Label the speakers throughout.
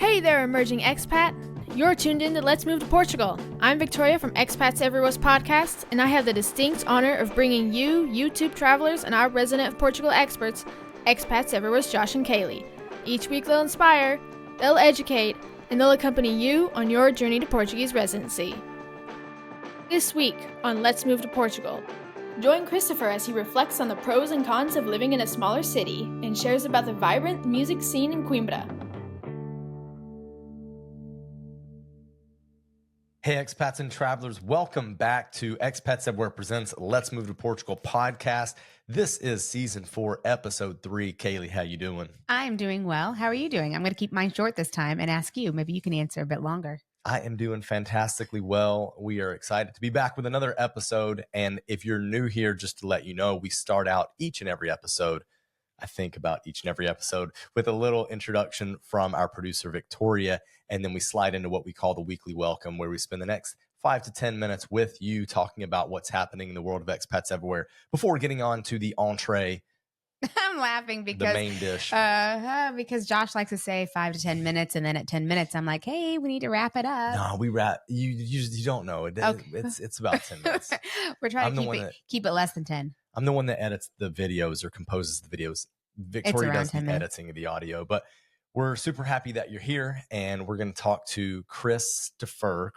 Speaker 1: Hey there, emerging expat! You're tuned in to Let's Move to Portugal. I'm Victoria from Expats Everywhere's podcast, and I have the distinct honor of bringing you, YouTube travelers, and our resident of Portugal experts, Expats Everywhere's Josh and Kaylee. Each week they'll inspire, they'll educate, and they'll accompany you on your journey to Portuguese residency. This week on Let's Move to Portugal, join Christopher as he reflects on the pros and cons of living in a smaller city and shares about the vibrant music scene in Coimbra.
Speaker 2: Hey, expats and travelers, welcome back to Expats Everywhere presents Let's Move to Portugal podcast. This is season 4, episode 3. Kaylee, how you doing?
Speaker 3: I'm doing well. How are you doing? I'm going to keep mine short this time and ask you. Maybe you can answer a bit longer.
Speaker 2: I am doing fantastically well. We are excited to be back with another episode. And if you're new here, just to let you know, we start out each and every episode, I think about each and every episode, with a little introduction from our producer, Victoria. And then we slide into what we call the weekly welcome, where we spend the next 5 to 10 minutes with you talking about what's happening in the world of expats everywhere before getting on to the entree.
Speaker 3: I'm laughing because
Speaker 2: the main dish.
Speaker 3: Because Josh likes to say 5 to 10 minutes, and then at 10 minutes, I'm like, "Hey, we need to wrap it up."
Speaker 2: No, we wrap. You don't know.
Speaker 3: Okay.
Speaker 2: It's about 10 minutes.
Speaker 3: We're trying to keep it less than 10.
Speaker 2: I'm the one that edits the videos or composes the videos. Victoria does the editing of the audio, but we're super happy that you're here, and we're going to talk to Christopher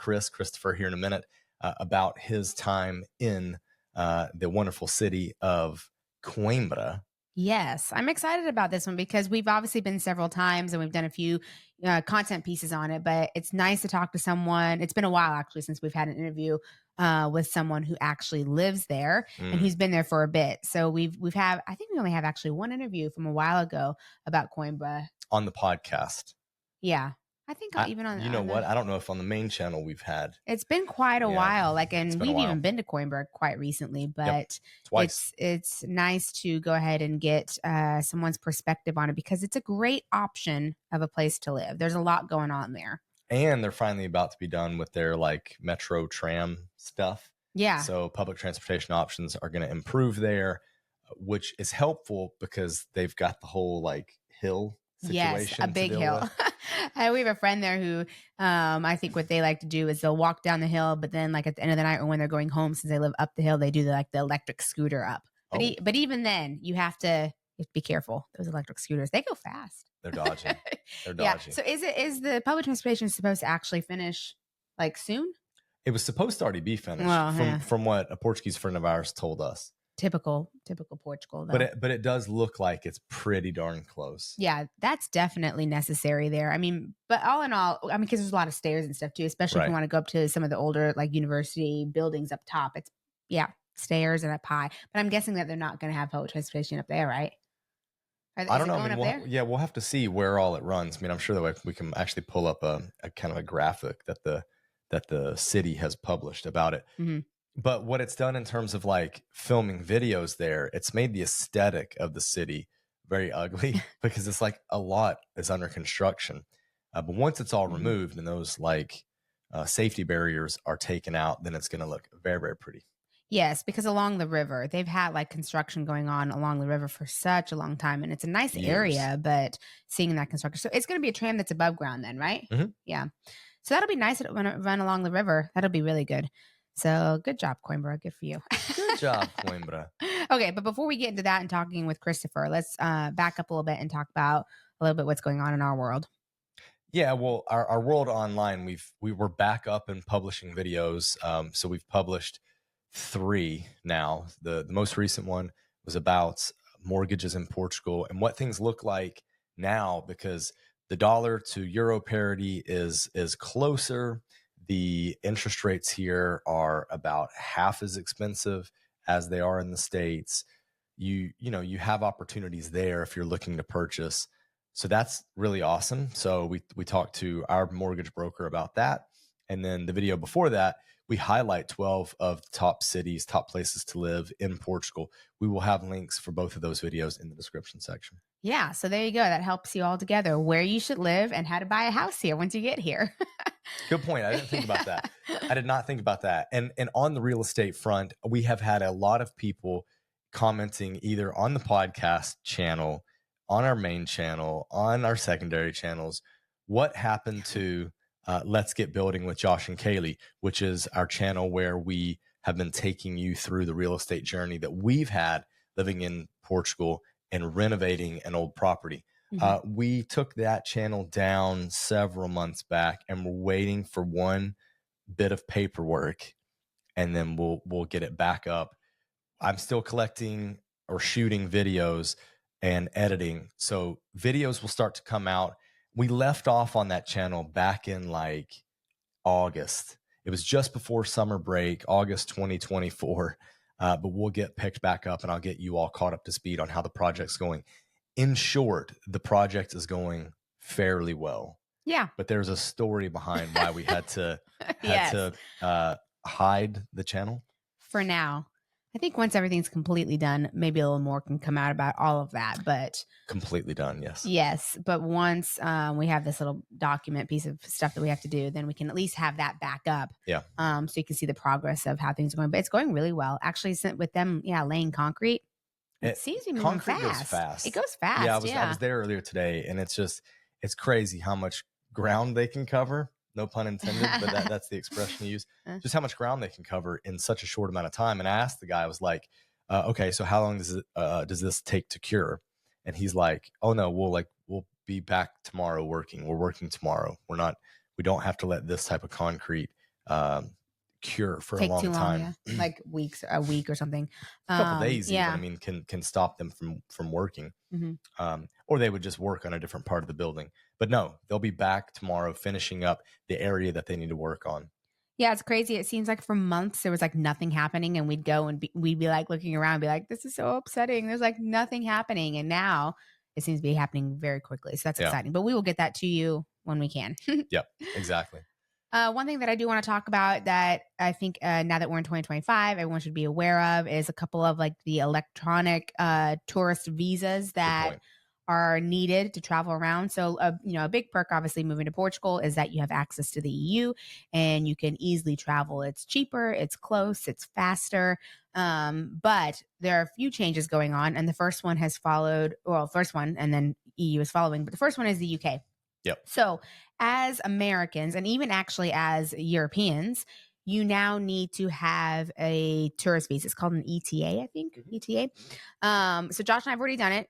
Speaker 2: here in a minute about his time in the wonderful city of Coimbra.
Speaker 3: Yes, I'm excited about this one because we've obviously been several times and we've done a few content pieces on it, but it's nice to talk to someone. It's been a while actually since we've had an interview with someone who actually lives there and who's been there for a bit. So I think we only have actually one interview from a while ago about Coimbra
Speaker 2: on the podcast.
Speaker 3: Yeah. I think even on,
Speaker 2: I don't know if on the main channel we've had.
Speaker 3: It's been quite a while. And we've even been to Coimbra quite recently, but
Speaker 2: twice.
Speaker 3: It's nice to go ahead and get someone's perspective on it because it's a great option of a place to live. There's a lot going on there.
Speaker 2: And they're finally about to be done with their metro tram stuff.
Speaker 3: Yeah.
Speaker 2: So public transportation options are going to improve there, which is helpful because they've got the whole hill situation.
Speaker 3: Yes, a big hill. We have a friend there who I think what they like to do is they'll walk down the hill, but then at the end of the night or when they're going home, since they live up the hill, they do the electric scooter up. But even then you have to be careful. Those electric scooters, they go fast.
Speaker 2: They're dodging.
Speaker 3: Yeah. So is the public transportation supposed to actually finish soon?
Speaker 2: It was supposed to already be finished from what a Portuguese friend of ours told us.
Speaker 3: Typical Portugal, though.
Speaker 2: But it does look like it's pretty darn close.
Speaker 3: Yeah, that's definitely necessary there. I mean, but all in all, because there's a lot of stairs and stuff too, especially if you want to go up to some of the older university buildings up top. It's stairs and up high. But I'm guessing that they're not going to have public transportation up there, right?
Speaker 2: I don't know. We'll have to see where all it runs. I'm sure that we can actually pull up a kind of a graphic that the city has published about it.
Speaker 3: Mm-hmm.
Speaker 2: But what it's done in terms of filming videos there, it's made the aesthetic of the city very ugly because it's a lot is under construction. But once it's all removed and those safety barriers are taken out, then it's going to look very, very pretty.
Speaker 3: Yes, because along the river, they've had construction going on along the river for such a long time. And it's a nice area, but seeing that construction. So it's going to be a tram that's above ground then, right?
Speaker 2: Mm-hmm.
Speaker 3: Yeah. So that'll be nice when it run along the river. That'll be really good. So good job, Coimbra. Good for you.
Speaker 2: Good job, Coimbra.
Speaker 3: Okay, but before we get into that and talking with Christopher, let's back up a little bit and talk about a little bit what's going on in our world.
Speaker 2: Yeah, well, our world online, we were back up and publishing videos. So we've published 3 now. The most recent one was about mortgages in Portugal and what things look like now because the dollar to euro parity is closer. The interest rates here are about half as expensive as they are in the States. You have opportunities there if you're looking to purchase. So that's really awesome. So we talked to our mortgage broker about that. And then the video before that, we highlight 12 of the top cities, top places to live in Portugal. We will have links for both of those videos in the description section.
Speaker 3: Yeah. So there you go. That helps you all together where you should live and how to buy a house here once you get here.
Speaker 2: Good point. I didn't think about that. I did not think about that. And on the real estate front, we have had a lot of people commenting either on the podcast channel, on our main channel, on our secondary channels, what happened to Let's Get Building with Josh and Kaylee, which is our channel where we have been taking you through the real estate journey that we've had living in Portugal and renovating an old property. We took that channel down several months back, and we're waiting for one bit of paperwork, and then we'll get it back up. I'm still collecting or shooting videos and editing, so videos will start to come out. We left off on that channel back in like August. It was just before summer break, August 2024. But we'll get picked back up, and I'll get you all caught up to speed on how the project's going. In short, the project is going fairly well.
Speaker 3: Yeah.
Speaker 2: But there's a story behind why we had to hide the channel.
Speaker 3: For now. I think once everything's completely done, maybe a little more can come out about all of that. But
Speaker 2: completely done, yes.
Speaker 3: Yes. But once we have this little document piece of stuff that we have to do, then we can at least have that back up.
Speaker 2: Yeah.
Speaker 3: So you can see the progress of how things are going. But it's going really well. Actually, with them, laying concrete, it seems to be moving fast.
Speaker 2: Concrete goes fast.
Speaker 3: It goes fast.
Speaker 2: Yeah, I was there earlier today, and it's crazy how much ground they can cover. No pun intended, but that's the expression you use. Just how much ground they can cover in such a short amount of time. And I asked the guy, I was like, okay, so how long does this take to cure? And he's like, oh no, we'll be back tomorrow working. We're working tomorrow. We don't have to let this type of concrete cure for a long time.
Speaker 3: Like a week or something.
Speaker 2: A couple days even, I mean, can stop them from working. Or they would just work on a different part of the building. But no, they'll be back tomorrow finishing up the area that they need to work on.
Speaker 3: Yeah, it's crazy. It seems like for months there was like nothing happening, and we'd go and we'd be like looking around and be like, this is so upsetting. There's like nothing happening. And now it seems to be happening very quickly. So that's exciting. But we will get that to you when we can.
Speaker 2: Yep, exactly.
Speaker 3: One thing that I do want to talk about that I think now that we're in 2025, everyone should be aware of is a couple of like the electronic tourist visas that are needed to travel around. So, a big perk, obviously, moving to Portugal is that you have access to the EU and you can easily travel. It's cheaper, it's close, it's faster. But there are a few changes going on. And the first one has followed, and then EU is following. But the first one is the UK.
Speaker 2: Yep.
Speaker 3: So as Americans, and even actually as Europeans, you now need to have a tourist visa. It's called an ETA, I think. ETA. So Josh and I have already done it,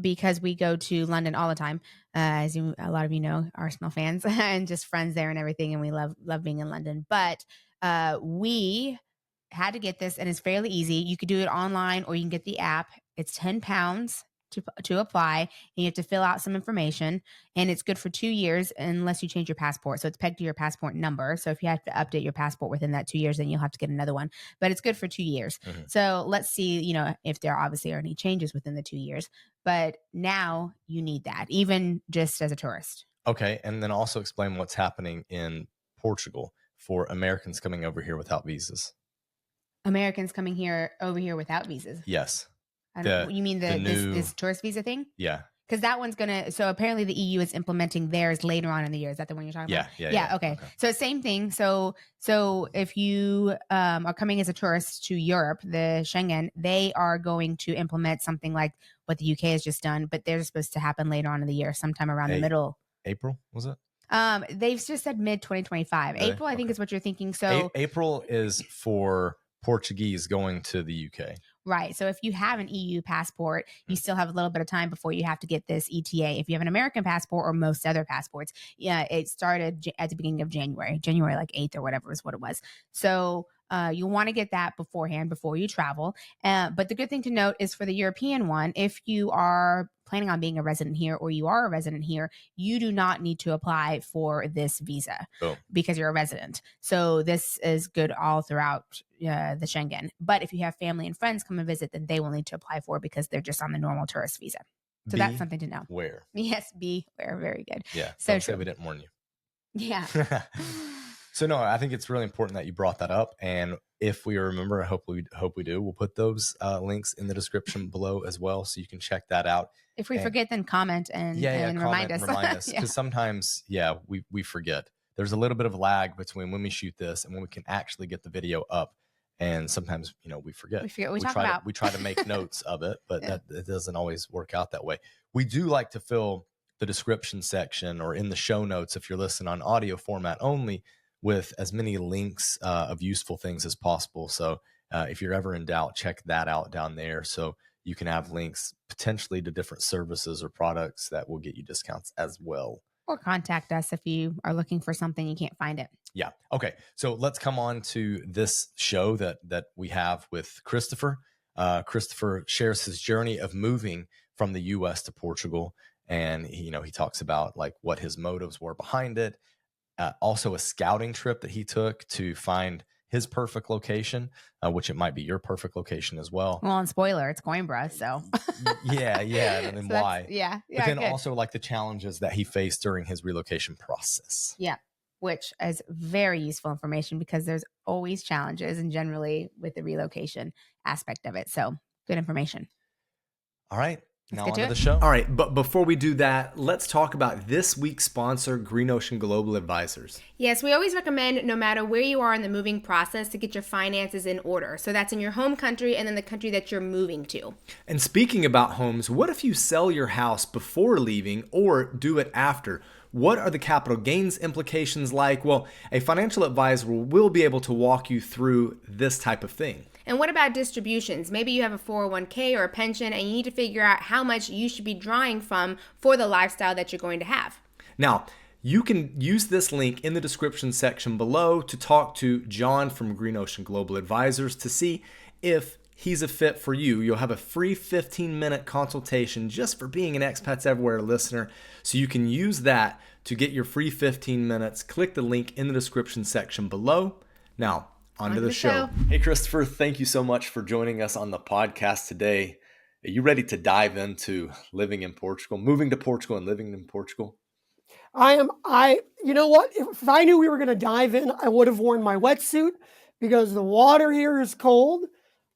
Speaker 3: because we go to London all the time, as a lot of you know, Arsenal fans and just friends there and everything. And we love being in London. But we had to get this, and it's fairly easy. You could do it online, or you can get the app. It's £10 to apply, and you have to fill out some information, and it's good for 2 years unless you change your passport. So it's pegged to your passport number. So if you have to update your passport within that 2 years, then you'll have to get another one, but it's good for 2 years. So let's see, if there obviously are any changes within the 2 years, but now you need that, even just as a tourist.
Speaker 2: Okay. And then also explain what's happening in Portugal for Americans coming over here without visas.
Speaker 3: Americans coming over here without visas?
Speaker 2: Yes.
Speaker 3: You mean this tourist visa thing?
Speaker 2: Yeah.
Speaker 3: Because that one's so apparently the EU is implementing theirs later on in the year. Is that the one you're talking about? Yeah. Okay. So same thing. So if you are coming as a tourist to Europe, the Schengen, they are going to implement something like what the UK has just done, but they're supposed to happen later on in the year, sometime around the middle.
Speaker 2: April, was it?
Speaker 3: They've just said mid 2025. Really? April, I think is what you're thinking. So
Speaker 2: April is for Portuguese going to the UK.
Speaker 3: Right. So if you have an EU passport, you still have a little bit of time before you have to get this ETA. If you have an American passport or most other passports, it started at the beginning of January like 8th or whatever is what it was. So you want to get that beforehand before you travel. But the good thing to note is for the European one, if you are planning on being a resident here or you are a resident here, you do not need to apply for this visa because you're a resident. So this is good all throughout the Schengen. But if you have family and friends come and visit, then they will need to apply for it because they're just on the normal tourist visa. So that's something to know.
Speaker 2: Where?
Speaker 3: Yes, be where. Very good.
Speaker 2: Yeah.
Speaker 3: So
Speaker 2: don't say we didn't warn you.
Speaker 3: Yeah.
Speaker 2: So no, I think it's really important that you brought that up. And if we remember, I hope we do. We'll put those links in the description below as well, so you can check that out.
Speaker 3: If we forget, then comment and remind us.
Speaker 2: Because sometimes, we forget. There's a little bit of lag between when we shoot this and when we can actually get the video up. And sometimes, we forget. We try to make notes of it, but that it doesn't always work out that way. We do like to fill the description section or in the show notes, if you're listening on audio format only, with as many links of useful things as possible. So if you're ever in doubt, check that out down there. So you can have links potentially to different services or products that will get you discounts as well.
Speaker 3: Or contact us if you are looking for something you can't find it.
Speaker 2: Yeah. Okay. So let's come on to this show that we have with Christopher. Christopher shares his journey of moving from the U.S. to Portugal, and he talks about like what his motives were behind it. Also, a scouting trip that he took to find his perfect location, which it might be your perfect location as well.
Speaker 3: Well, and spoiler, it's Coimbra, so
Speaker 2: yeah, and then
Speaker 3: so
Speaker 2: why?
Speaker 3: Yeah,
Speaker 2: but then
Speaker 3: good.
Speaker 2: also like the challenges that he faced during his relocation process.
Speaker 3: Yeah, which is very useful information because there's always challenges, and generally with the relocation aspect of it. So good information.
Speaker 2: All right.
Speaker 3: Let's
Speaker 2: Now
Speaker 3: get
Speaker 2: on
Speaker 3: to
Speaker 2: to
Speaker 3: it.
Speaker 2: the show.
Speaker 4: All right, but before we do that, let's talk about this week's sponsor, Green Ocean Global Advisors.
Speaker 3: Yes, we always recommend, no matter where you are in the moving process, to get your finances in order. So that's in your home country and then the country that you're moving to.
Speaker 4: And speaking about homes, what if you sell your house before leaving or do it after? What are the capital gains implications like? Well, a financial advisor will be able to walk you through this type of thing.
Speaker 3: And what about distributions? Maybe you have a 401k or a pension and you need to figure out how much you should be drawing from for the lifestyle that you're going to have.
Speaker 4: Now, you can use this link in the description section below to talk to John from Green Ocean Global Advisors to see if he's a fit for you. You'll have a free 15-minute consultation just for being an Expats Everywhere listener. So you can use that to get your free 15 minutes. Click the link in the description section below. Now, on to the show.
Speaker 2: Hey, Christopher, thank you so much for joining us on the podcast today. Are you ready to dive into living in Portugal, moving to Portugal and living in Portugal?
Speaker 5: I am. You know what? If I knew we were going to dive in, I would have worn my wetsuit because the water here is cold,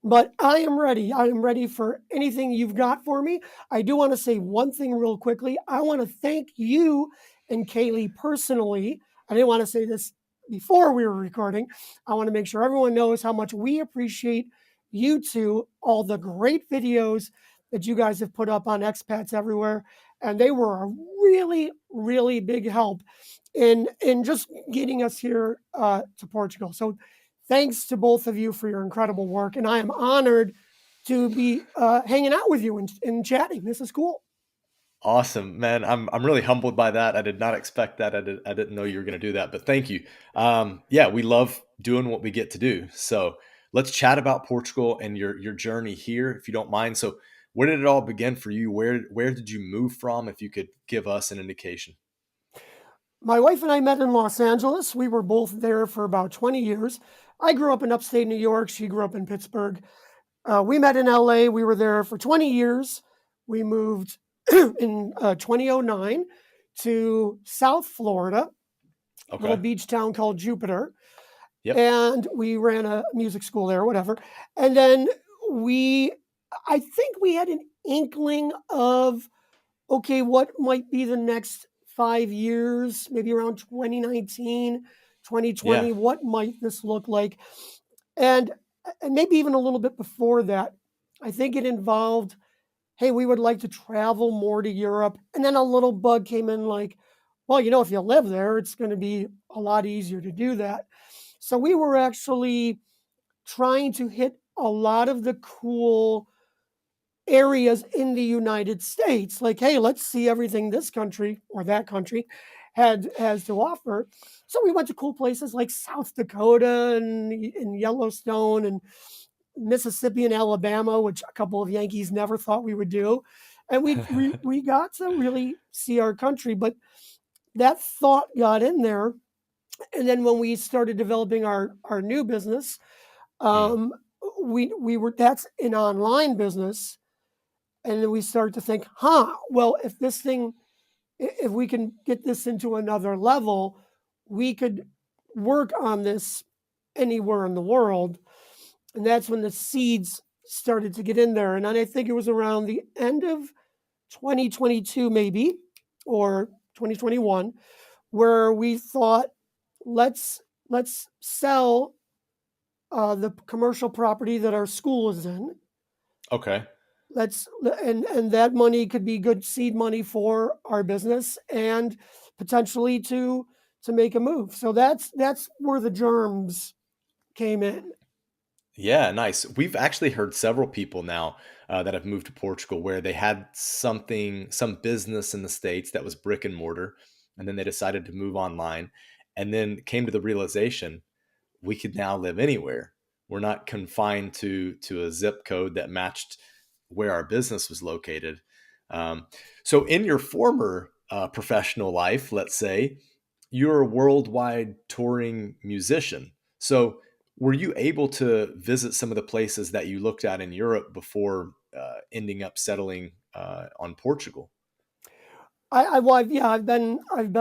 Speaker 5: but I am ready. I am ready for anything you've got for me. I do want to say one thing real quickly. I want to thank you and Kaylee personally. I didn't want to say this before we were recording. I want to make sure everyone knows how much we appreciate you two, all the great videos that you guys have put up on Expats Everywhere. And they were a really, really big help in just getting us here to Portugal. So thanks to both of you for your incredible work. And I am honored to be hanging out with you and chatting. This is cool.
Speaker 2: Awesome, man. I'm really humbled by that. I did not expect that. I didn't know you were going to do that, but thank you. Yeah, we love doing what we get to do. So let's chat about Portugal and your journey here, if you don't mind. So where did it all begin for you? Where did you move from? If you could give us an indication.
Speaker 5: My wife and I met in Los Angeles. We were both there for about 20 years. I grew up in upstate New York. She grew up in Pittsburgh. We met in LA. We were there for 20 years. We moved in 2009 to South Florida, a little beach town called Jupiter.
Speaker 2: Yep.
Speaker 5: And we ran a music school there, whatever. And then I think we had an inkling of, okay, what might be the next 5 years, maybe around 2019, 2020, what might this look like? And maybe even a little bit before that, I think it involved, hey, we would like to travel more to Europe. And then a little bug came in like, well, if you live there, it's going to be a lot easier to do that. So we were actually trying to hit a lot of the cool areas in the United States. Like, hey, let's see everything this country or that country has to offer. So we went to cool places like South Dakota and Yellowstone and Mississippi and Alabama, which a couple of Yankees never thought we would do. And we got to really see our country. But that thought got in there. And then when we started developing our new business, we were, that's an online business. And then we started to think, well, if we can get this into another level, we could work on this anywhere in the world. And that's when the seeds started to get in there. And then I think it was around the end of 2022, maybe, or 2021, where we thought, let's sell the commercial property that our school is in.
Speaker 2: Okay.
Speaker 5: and that money could be good seed money for our business and potentially to make a move. So that's where the germs came in.
Speaker 4: Yeah, nice. We've actually heard several people now that have moved to Portugal where they had some business in the States that was brick and mortar, and then they decided to move online, and then came to the realization we could now live anywhere. We're not confined to a zip code that matched where our business was located. So, in your former professional life, let's say, you're a worldwide touring musician. So, were you able to visit some of the places that you looked at in Europe before ending up settling on Portugal?
Speaker 5: I've been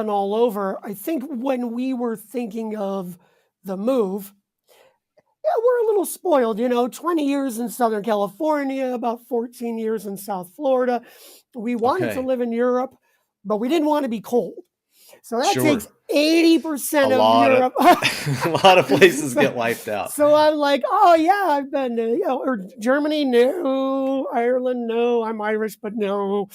Speaker 5: all over. I think when we were thinking of the move, yeah, we're a little spoiled, 20 years in Southern California, about 14 years in South Florida. We wanted to
Speaker 4: Okay,
Speaker 5: live in Europe, but we didn't want to be cold. So that takes
Speaker 4: sure. A
Speaker 5: 80% of
Speaker 4: lot of
Speaker 5: Europe.
Speaker 4: a lot of places
Speaker 5: so,
Speaker 4: get wiped out.
Speaker 5: so I'm like, oh yeah, I've been to, or Germany, no, Ireland, no, I'm Irish, but no.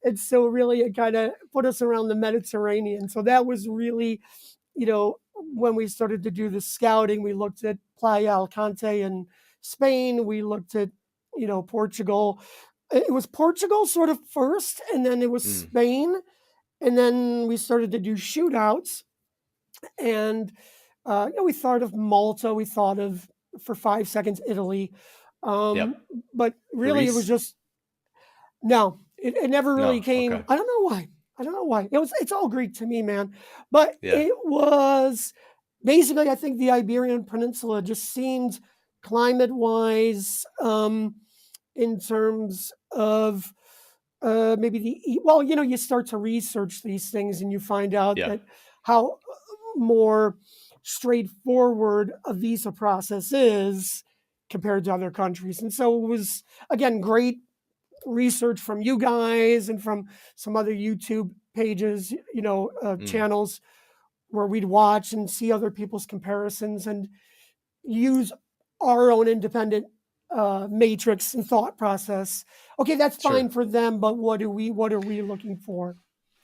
Speaker 5: And so really it kind of put us around the Mediterranean. So that was really, when we started to do the scouting, we looked at Playa Alcante in Spain. We looked at, Portugal. It was Portugal sort of first, and then it was
Speaker 4: Mm,
Speaker 5: Spain. And then we started to do shootouts. And, we thought of Malta. We thought of, for 5 seconds, Italy. Um,
Speaker 4: yep.
Speaker 5: but really, it was
Speaker 4: Greece?
Speaker 5: just, no, it never really
Speaker 4: No.
Speaker 5: came.
Speaker 4: Okay.
Speaker 5: I don't know why. It's all Greek to me, man. But
Speaker 4: Yeah.
Speaker 5: it was basically, I think the Iberian Peninsula just seemed climate wise, in terms of maybe well, you start to research these things and you find out
Speaker 4: Yeah.
Speaker 5: that how more straightforward a visa process is compared to other countries. And so it was, again, great research from you guys and from some other YouTube pages,
Speaker 4: Mm,
Speaker 5: channels where we'd watch and see other people's comparisons and use our own independent matrix and thought process. Okay, that's fine
Speaker 4: sure.
Speaker 5: for them, but what are we looking for?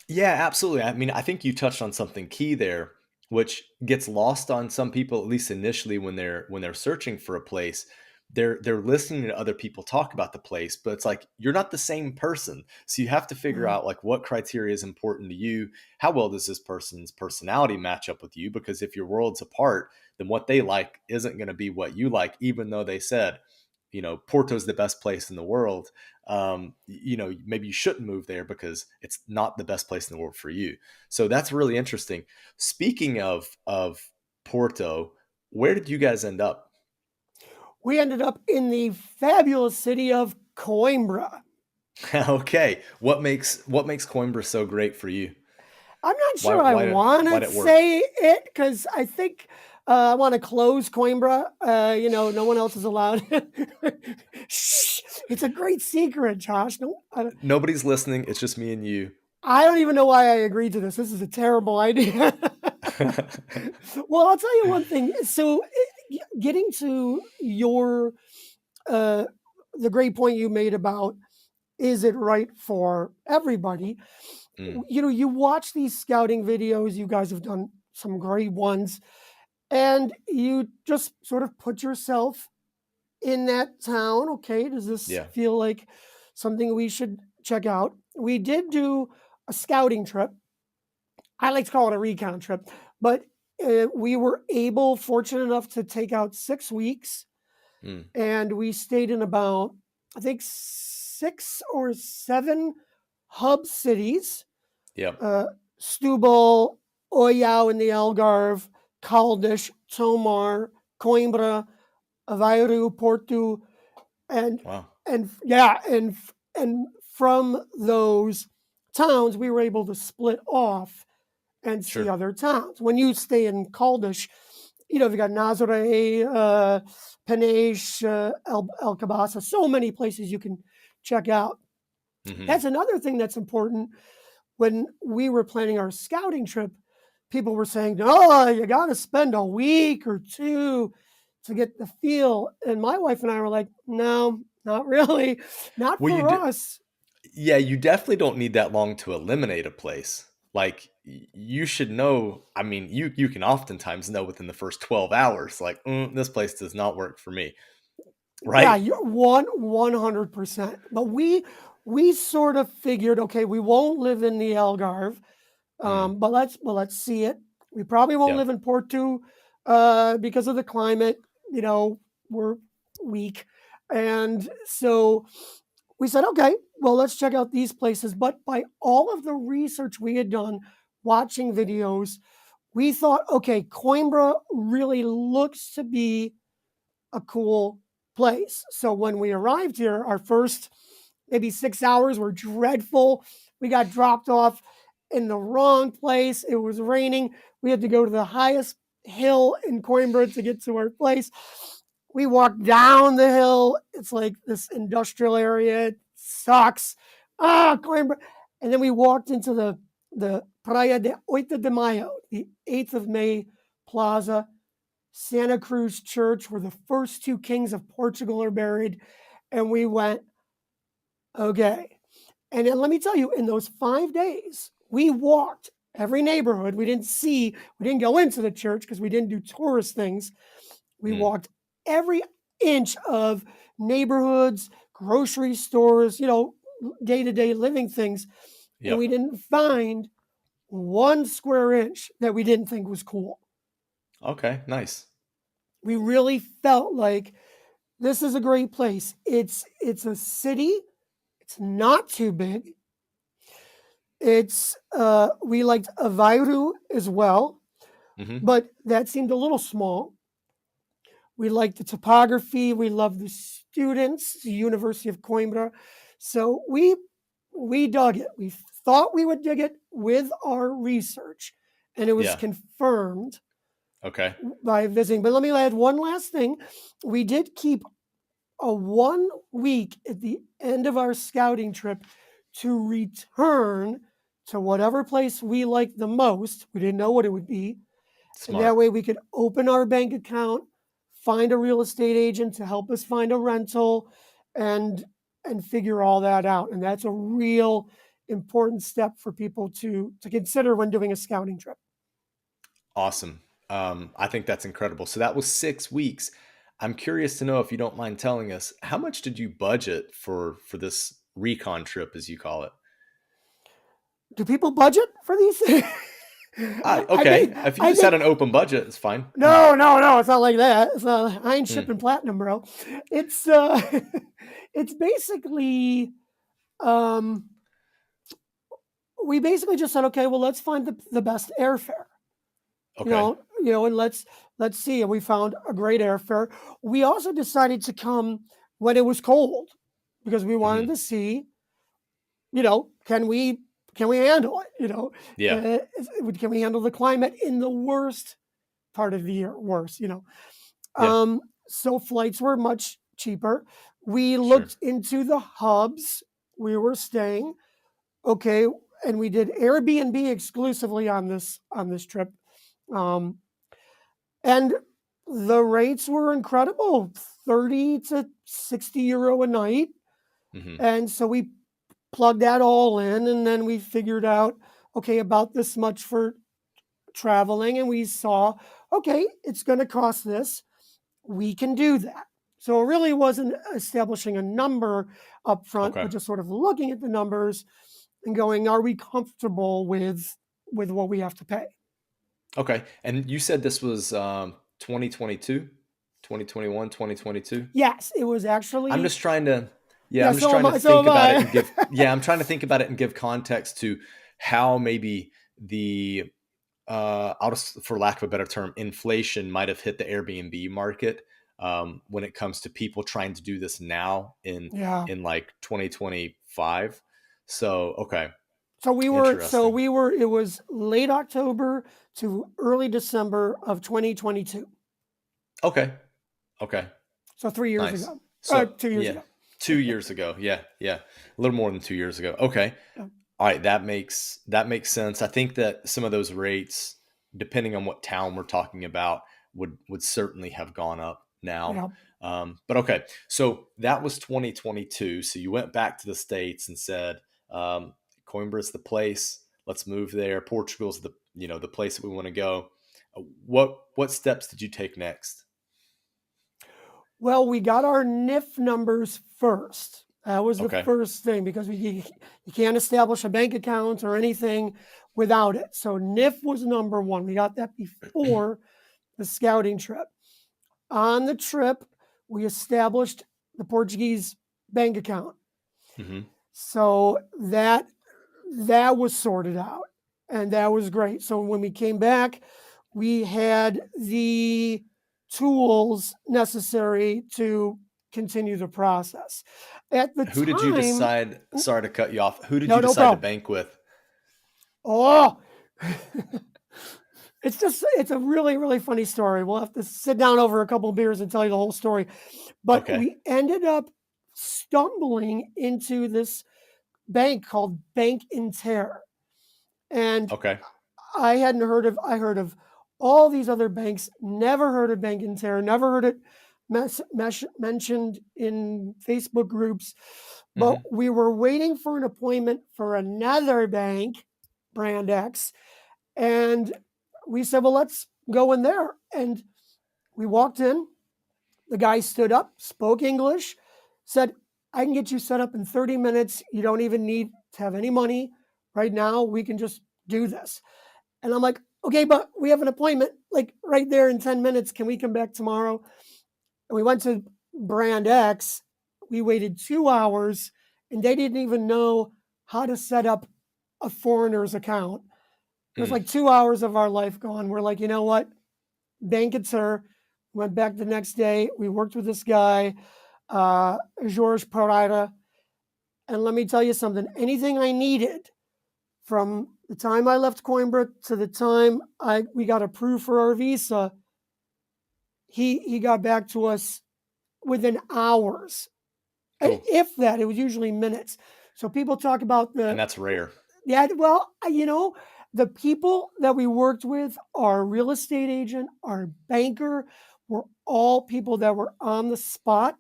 Speaker 4: Yeah, absolutely. I mean, I think you touched on something key there, which gets lost on some people, at least initially when they're searching for a place. They're listening to other people talk about the place, but it's like you're not the same person. So you have to figure
Speaker 5: Mhm.
Speaker 4: out like what criteria is important to you. How well does this person's personality match up with you? Because if your worlds apart, then what they like isn't going to be what you like, even though they said, Porto's the best place in the world. Maybe you shouldn't move there because it's not the best place in the world for you. So that's really interesting. Speaking of Porto, where did you guys end up?
Speaker 5: We ended up in the fabulous city of Coimbra.
Speaker 4: Okay, what makes Coimbra so great for you?
Speaker 5: I'm not
Speaker 4: Why
Speaker 5: sure I
Speaker 4: why
Speaker 5: want
Speaker 4: why
Speaker 5: to
Speaker 4: did it work?
Speaker 5: say it because I think I want to close Coimbra. No one else is allowed. Shh, it's a great secret, Josh. No,
Speaker 4: Nobody's listening. It's just me and you.
Speaker 5: I don't even know why I agreed to this. This is a terrible idea. Well, I'll tell you one thing. So, getting to your uh, the great point you made about is it right for everybody?
Speaker 4: Mm,
Speaker 5: You watch these scouting videos. You guys have done some great ones, and you just sort of put yourself in that town. Okay, does this
Speaker 4: yeah.
Speaker 5: feel like something we should check out? We did do a scouting trip. I like to call it a recon trip, but we were fortunate enough to take out 6 weeks,
Speaker 4: Mm,
Speaker 5: and we stayed in about, I think, 6 or 7 hub cities:
Speaker 4: yep.
Speaker 5: uh, Stubble, Oyao in the Algarve, Caldas, Tomar, Coimbra, Aveiro, Porto, and
Speaker 4: Wow.
Speaker 5: and from those towns we were able to split off and see
Speaker 4: Sure.
Speaker 5: other towns. When you stay in Caldas, you've got Nazaré, Peniche, El Cabasa, so many places you can check out.
Speaker 4: Hmm.
Speaker 5: That's another thing that's important. When we were planning our scouting trip, people were saying, "Oh, you got to spend a week or two to get the feel." And my wife and I were like, "No, Not really. Not
Speaker 4: Well,
Speaker 5: for us.
Speaker 4: yeah, you definitely don't need that long to eliminate a place. Like you should know. I mean, you can oftentimes know within the first 12 hours, like this place does not work for me,
Speaker 5: Yeah,
Speaker 4: right?
Speaker 5: you're 100%. But we sort of figured, okay, we won't live in the Algarve,
Speaker 4: Mm,
Speaker 5: but let's see it. We probably won't
Speaker 4: yeah,
Speaker 5: live in Porto because of the climate. You know, we're weak, and so we said, okay, well, let's check out these places. But by all of the research we had done, watching videos, we thought, okay, Coimbra really looks to be a cool place. So when we arrived here, our first maybe 6 hours were dreadful. We got dropped off in the wrong place. It was raining. We had to go to the highest hill in Coimbra to get to our place. We walked down the hill. It's like this industrial area. It sucks. Coimbra. And then we walked into the Praia de 8 de Mayo, the 8th of May Plaza, Santa Cruz Church, where the first two kings of Portugal are buried. And we went, okay. And then let me tell you, in those 5 days, we walked every neighborhood. We didn't go into the church because we didn't do tourist things. We
Speaker 4: mm,
Speaker 5: walked every inch of neighborhoods, grocery stores, day-to-day living things. And
Speaker 4: yep.
Speaker 5: we didn't find 1 square inch that we didn't think was cool.
Speaker 4: Okay, nice.
Speaker 5: We really felt like this is a great place. It's a city. It's not too big. It's we liked Aveiro as well,
Speaker 4: Hmm.
Speaker 5: but that seemed a little small. We liked the topography. We loved the students, the University of Coimbra. So we dug it. We thought we would dig it with our research, and it was
Speaker 4: Yeah.
Speaker 5: confirmed
Speaker 4: Okay.
Speaker 5: by visiting. But let me add one last thing. We did keep a 1 week at the end of our scouting trip to return to whatever place we liked the most. We didn't know what it would be. And that
Speaker 4: Smart.
Speaker 5: way we could open our bank account, find a real estate agent to help us find a rental and figure all that out. And that's a real important step for people to consider when doing a scouting trip.
Speaker 4: Awesome. I think that's incredible. So that was 6 weeks. I'm curious to know if you don't mind telling us how much did you budget for this recon trip, as you call it?
Speaker 5: Do people budget for these things? I
Speaker 4: Okay.
Speaker 5: think
Speaker 4: If you
Speaker 5: I
Speaker 4: just had
Speaker 5: think
Speaker 4: an open budget, it's fine.
Speaker 5: no, it's not like that. It's not. I ain't
Speaker 4: Mm,
Speaker 5: shipping platinum, bro. It's it's basically um, we basically just said, okay, well, let's find the best airfare.
Speaker 4: okay.
Speaker 5: And let's see. And we found a great airfare. We also decided to come when it was cold because we wanted
Speaker 4: Hmm.
Speaker 5: to see, can we handle it?
Speaker 4: Yeah.
Speaker 5: Can we handle the climate in the worst part of the year? Worse.
Speaker 4: Yeah.
Speaker 5: So flights were much cheaper. We
Speaker 4: Sure.
Speaker 5: looked into the hubs we were staying. Okay, and we did Airbnb exclusively on this trip. Um, and the rates were incredible, 30 to 60 euro a night.
Speaker 4: Hmm.
Speaker 5: And so we plugged that all in, and then we figured out, okay, about this much for traveling. And we saw, okay, it's going to cost this. We can do that. So it really wasn't establishing a number up front,
Speaker 4: Okay.
Speaker 5: but just sort of looking at the numbers and going, are we comfortable with what we have to pay?
Speaker 4: Okay. And you said this was 2022, 2021, 2022.
Speaker 5: Yes, it was
Speaker 4: I'm
Speaker 5: actually.
Speaker 4: just trying to, yeah,
Speaker 5: Yeah,
Speaker 4: I'm just
Speaker 5: so am
Speaker 4: trying to
Speaker 5: I. So
Speaker 4: think
Speaker 5: am
Speaker 4: about it and
Speaker 5: I.
Speaker 4: give, yeah, I'm trying to think about it and give context to how maybe the, I'll just, for lack of a better term, inflation might have hit the Airbnb market when it comes to people trying to do this now in
Speaker 5: Yeah.
Speaker 4: like 2025. So, okay,
Speaker 5: So we were. So
Speaker 4: interesting.
Speaker 5: we were. It was late October to early December of 2022.
Speaker 4: Okay, okay.
Speaker 5: So 3 years
Speaker 4: Nice.
Speaker 5: ago.
Speaker 4: So
Speaker 5: 2 years
Speaker 4: yeah,
Speaker 5: ago.
Speaker 4: 2 years ago. Yeah, yeah, a little more than 2 years ago. Okay,
Speaker 5: Yeah.
Speaker 4: all right. That makes sense. I think that some of those rates, depending on what town we're talking about, would certainly have gone up now.
Speaker 5: Yeah.
Speaker 4: But okay, so that was 2022. So you went back to the States and said, Coimbra is the place. Let's move there. Portugal's the place that we want to go. What steps did you take next?
Speaker 5: Well, we got our NIF numbers first. That was the
Speaker 4: Okay.
Speaker 5: first thing, because you can't establish a bank account or anything without it. So NIF was number one. We got that before the scouting trip. On the trip, we established the Portuguese bank account.
Speaker 4: Mm-hmm.
Speaker 5: So that was sorted out, and that was great. So when we came back, we had the tools necessary to continue the process. At the
Speaker 4: Who
Speaker 5: time,
Speaker 4: did you decide? Sorry to cut you off. Who did
Speaker 5: No,
Speaker 4: you
Speaker 5: no
Speaker 4: decide to
Speaker 5: problem.
Speaker 4: bank with?
Speaker 5: Oh, it's a really, really funny story. We'll have to sit down over a couple of beers and tell you the whole story. But
Speaker 4: Okay.
Speaker 5: we ended up stumbling into this bank called Bank Inter. And
Speaker 4: Okay.
Speaker 5: I heard of all these other banks, never heard of Bank Inter, never heard it mentioned in Facebook groups. But we were waiting for an appointment for another bank, Brand X, and we said, well, let's go in there. And we walked in. The guy stood up, spoke English, said, I can get you set up in 30 minutes. You don't even need to have any money right now. We can just do this. And I'm like, okay, but we have an appointment like right there in 10 minutes. Can we come back tomorrow? And we went to Brand X. We waited 2 hours, and they didn't even know how to set up a foreigner's account. It was like 2 hours of our life gone. We're like, you know what? Bank Inter. Went back the next day. We worked with this guy, Jorge Pereira. And let me tell you something. Anything I needed from the time I left Coimbra to the time we got approved for our visa, he got back to us within hours.
Speaker 4: Cool.
Speaker 5: If that, it was usually minutes. So people talk about
Speaker 4: And that's rare.
Speaker 5: Yeah, well, the people that we worked with, our real estate agent, our banker, were all people that were on the spot.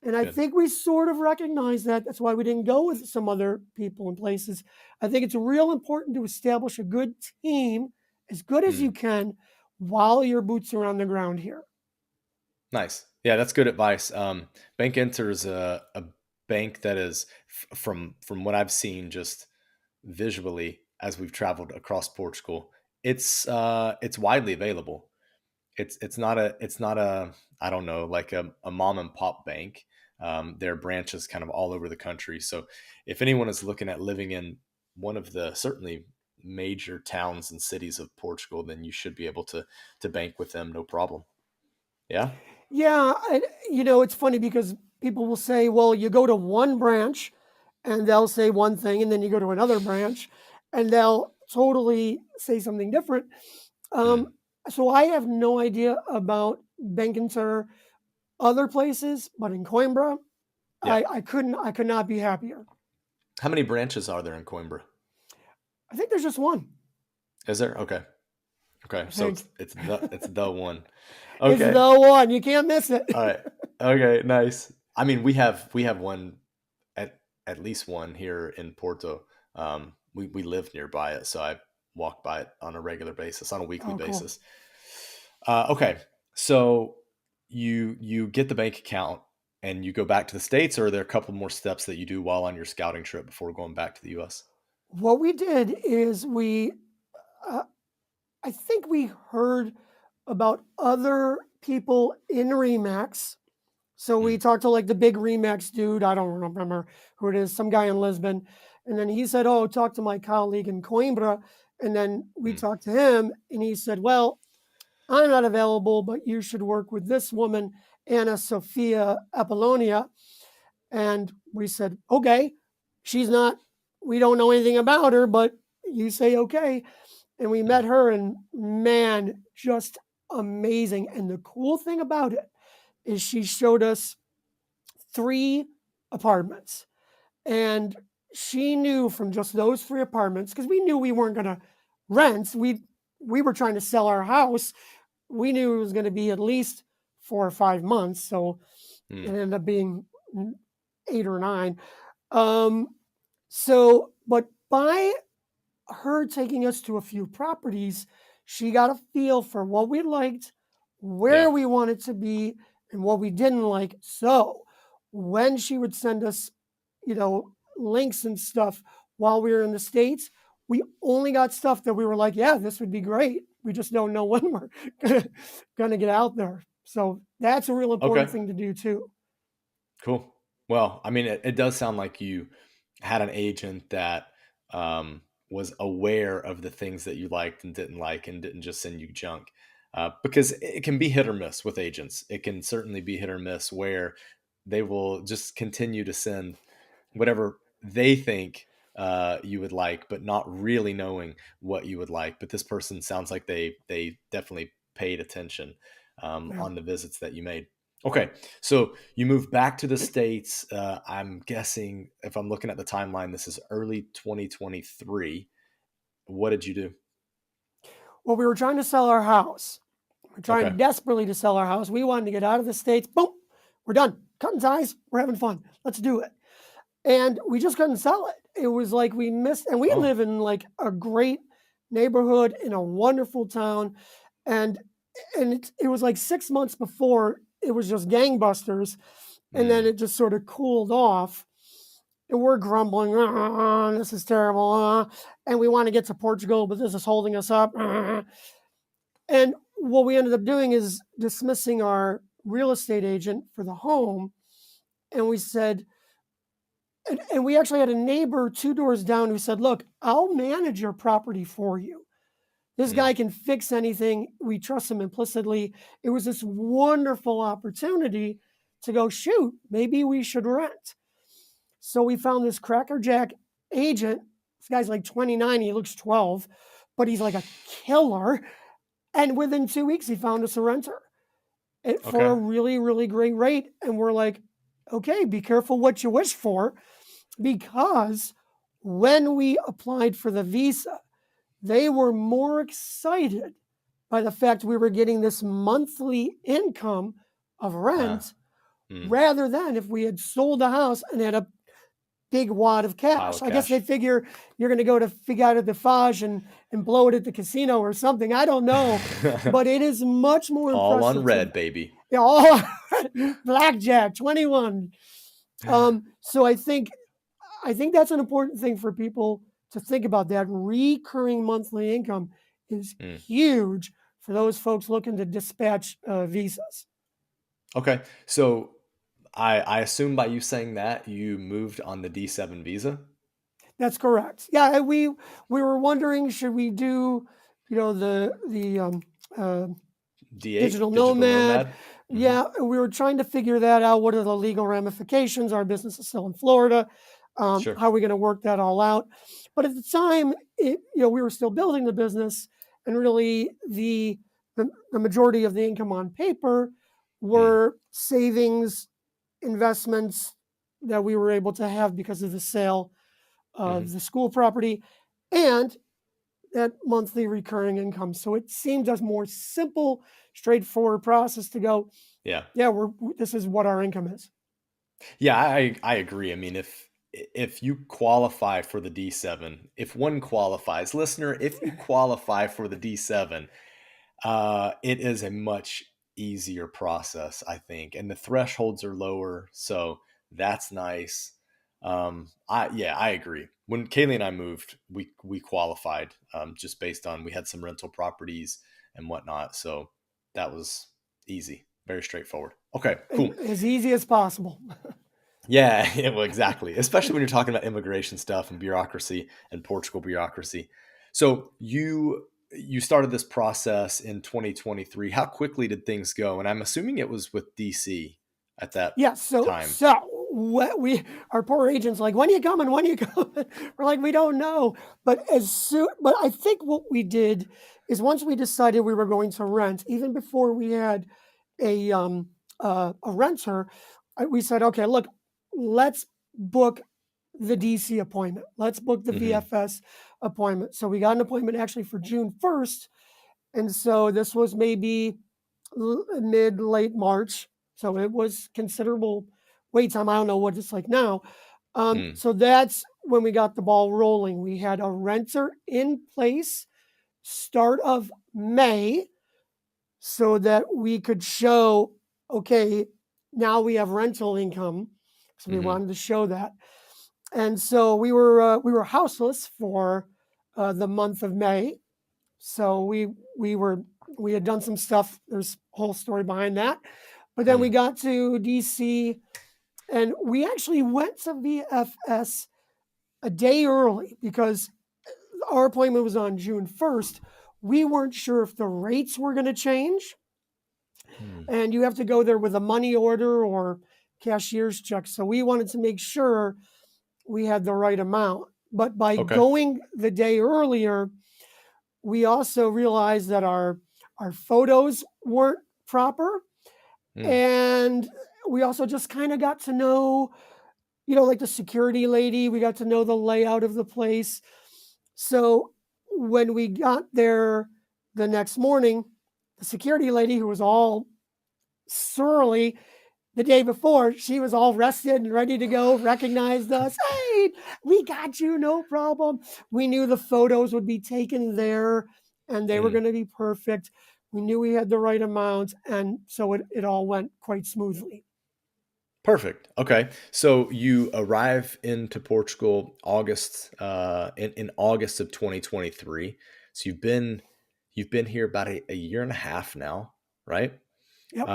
Speaker 5: And I
Speaker 4: Good.
Speaker 5: think we sort of recognized that. That's why we didn't go with some other people and places. I think it's real important to establish a good team, as good as you can, while your boots are on the ground here.
Speaker 4: Nice. Yeah, that's good advice. Bank Inter is a bank that is, from what I've seen just visually as we've traveled across Portugal, it's widely available. It's not a I don't know, like a mom and pop bank. There are branches kind of all over the country. So if anyone is looking at living in one of the certainly major towns and cities of Portugal, then you should be able to bank with them, no problem. Yeah.
Speaker 5: Yeah, it's funny because people will say, well, you go to one branch and they'll say one thing, and then you go to another branch and they'll totally say something different. So I have no idea about Bank Inter other places, but in Coimbra,
Speaker 4: Yeah.
Speaker 5: I could not be happier.
Speaker 4: How many branches are there in Coimbra?
Speaker 5: I think there's just one.
Speaker 4: Is there? Okay. So it's the one.
Speaker 5: It's
Speaker 4: Okay.
Speaker 5: the one. You can't miss it.
Speaker 4: All right. Okay. Nice. I mean, we have one at least one here in Porto. We live nearby it, so I walk by it on a regular basis, on a weekly basis. Okay. So you get the bank account and you go back to the States, or are there a couple more steps that you do while on your scouting trip before going back to the US?
Speaker 5: What we did is I think we heard about other people in Remax. So we talked to like the big Remax dude. I don't remember who it is, some guy in Lisbon. And then he said, oh, talk to my colleague in Coimbra. And then we talked to him and he said, well, I'm not available, but you should work with this woman, Anna Sophia Apollonia. And we said, okay, we don't know anything about her, but you say okay. And we met her, and man, just amazing. And the cool thing about it is she showed us 3 apartments. And she knew from just those 3 apartments, because we knew we weren't going to rent. We were trying to sell our house. We knew it was going to be at least 4 or 5 months. So it ended up being 8 or 9. But by her taking us to a few properties, she got a feel for what we liked, where we wanted to be, and what we didn't like. So when she would send us, links and stuff while we were in the States, we only got stuff that we were like, yeah, this would be great. We just don't know when we're going to get out there. So that's a real important thing to do too.
Speaker 4: Cool. Well, I mean, it does sound like you had an agent that was aware of the things that you liked and didn't just send you junk. Because it can be hit or miss with agents. It can certainly be hit or miss where they will just continue to send whatever they think you would like, but not really knowing what you would like. But this person sounds like they definitely paid attention on the visits that you made. Okay, so you moved back to the States. I'm guessing, if I'm looking at the timeline, this is early 2023. What did you do?
Speaker 5: Well, we were trying to sell our house. We're trying desperately to sell our house. We wanted to get out of the States. Boom, we're done. Cutting ties. We're having fun. Let's do it. And we just couldn't sell it. It was like we missed, and we live in like a great neighborhood in a wonderful town. And it was like 6 months before it was just gangbusters. And then it just sort of cooled off. And we're grumbling, this is terrible. And we want to get to Portugal, but this is holding us up. And what we ended up doing is dismissing our real estate agent for the home. And we said, and we actually had a neighbor 2 doors down who said, look, I'll manage your property for you. This guy can fix anything. We trust him implicitly. It was this wonderful opportunity to go, shoot, maybe we should rent. So we found this crackerjack agent. This guy's like 29. He looks 12, but he's like a killer. And within 2 weeks, he found us a renter for a really, really great rate. And we're like, okay, be careful what you wish for. Because when we applied for the visa, they were more excited by the fact we were getting this monthly income of rent rather than if we had sold a house and had a big wad of cash. I guess they figure you're going to go to Figata de Fage and blow it at the casino or something. I don't know. But it is much more
Speaker 4: all
Speaker 5: impressive.
Speaker 4: On red, baby.
Speaker 5: Yeah, all blackjack, 21. So I think that's an important thing for people to think about. That recurring monthly income is huge for those folks looking to dispatch visas.
Speaker 4: Okay. So I assume by you saying that you moved on the D7 visa?
Speaker 5: That's correct. Yeah. We were wondering, should we do, the
Speaker 4: D8,
Speaker 5: digital nomad? Yeah. We were trying to figure that out. What are the legal ramifications? Our business is still in Florida. How are we going to work that all out? But at the time, we were still building the business, and really the majority of the income on paper were savings, investments that we were able to have because of the sale of the school property and that monthly recurring income. So it seemed a more simple, straightforward process to go, this is what our income is.
Speaker 4: Yeah, I agree. I mean, if you qualify for the D7, if one qualifies, listener, if you qualify for the D7, it is a much easier process, I think. And the thresholds are lower. So that's nice. I agree. When Kaylee and I moved, we qualified just based on, we had some rental properties and whatnot. So that was easy, very straightforward. Okay, cool.
Speaker 5: As easy as possible.
Speaker 4: Yeah, well, exactly. Especially when you're talking about immigration stuff and bureaucracy and Portugal bureaucracy. So you started this process in 2023. How quickly did things go? And I'm assuming it was with DC at that time.
Speaker 5: So our poor agent's like, when are you coming? When are you coming? We're like, we don't know. But I think what we did is once we decided we were going to rent, even before we had a renter, we said, okay, look, let's book the DC appointment. Let's book the VFS appointment. So we got an appointment actually for June 1st. And so this was maybe late March. So it was considerable wait time. I don't know what it's like now. So that's when we got the ball rolling. We had a renter in place start of May so that we could show, okay, now we have rental income. So we wanted to show that. And so we were houseless for the month of May. So we had done some stuff. There's a whole story behind that. But then we got to DC and we actually went to VFS a day early because our appointment was on June 1st. We weren't sure if the rates were going to change. And you have to go there with a money order or cashier's check. So we wanted to make sure we had the right amount. But by going the day earlier, we also realized that our photos weren't proper. And we also just kind of got to know, like the security lady, we got to know the layout of the place. So when we got there the next morning, the security lady, who was all surly the day before, she was all rested and ready to go, recognized us. Hey, we got you, no problem. We knew the photos would be taken there and they were going to be perfect. We knew we had the right amount. And so it all went quite smoothly.
Speaker 4: Perfect. Okay. So you arrive into Portugal in August of 2023. So you've been here about a year and a half now, right?
Speaker 5: Yep.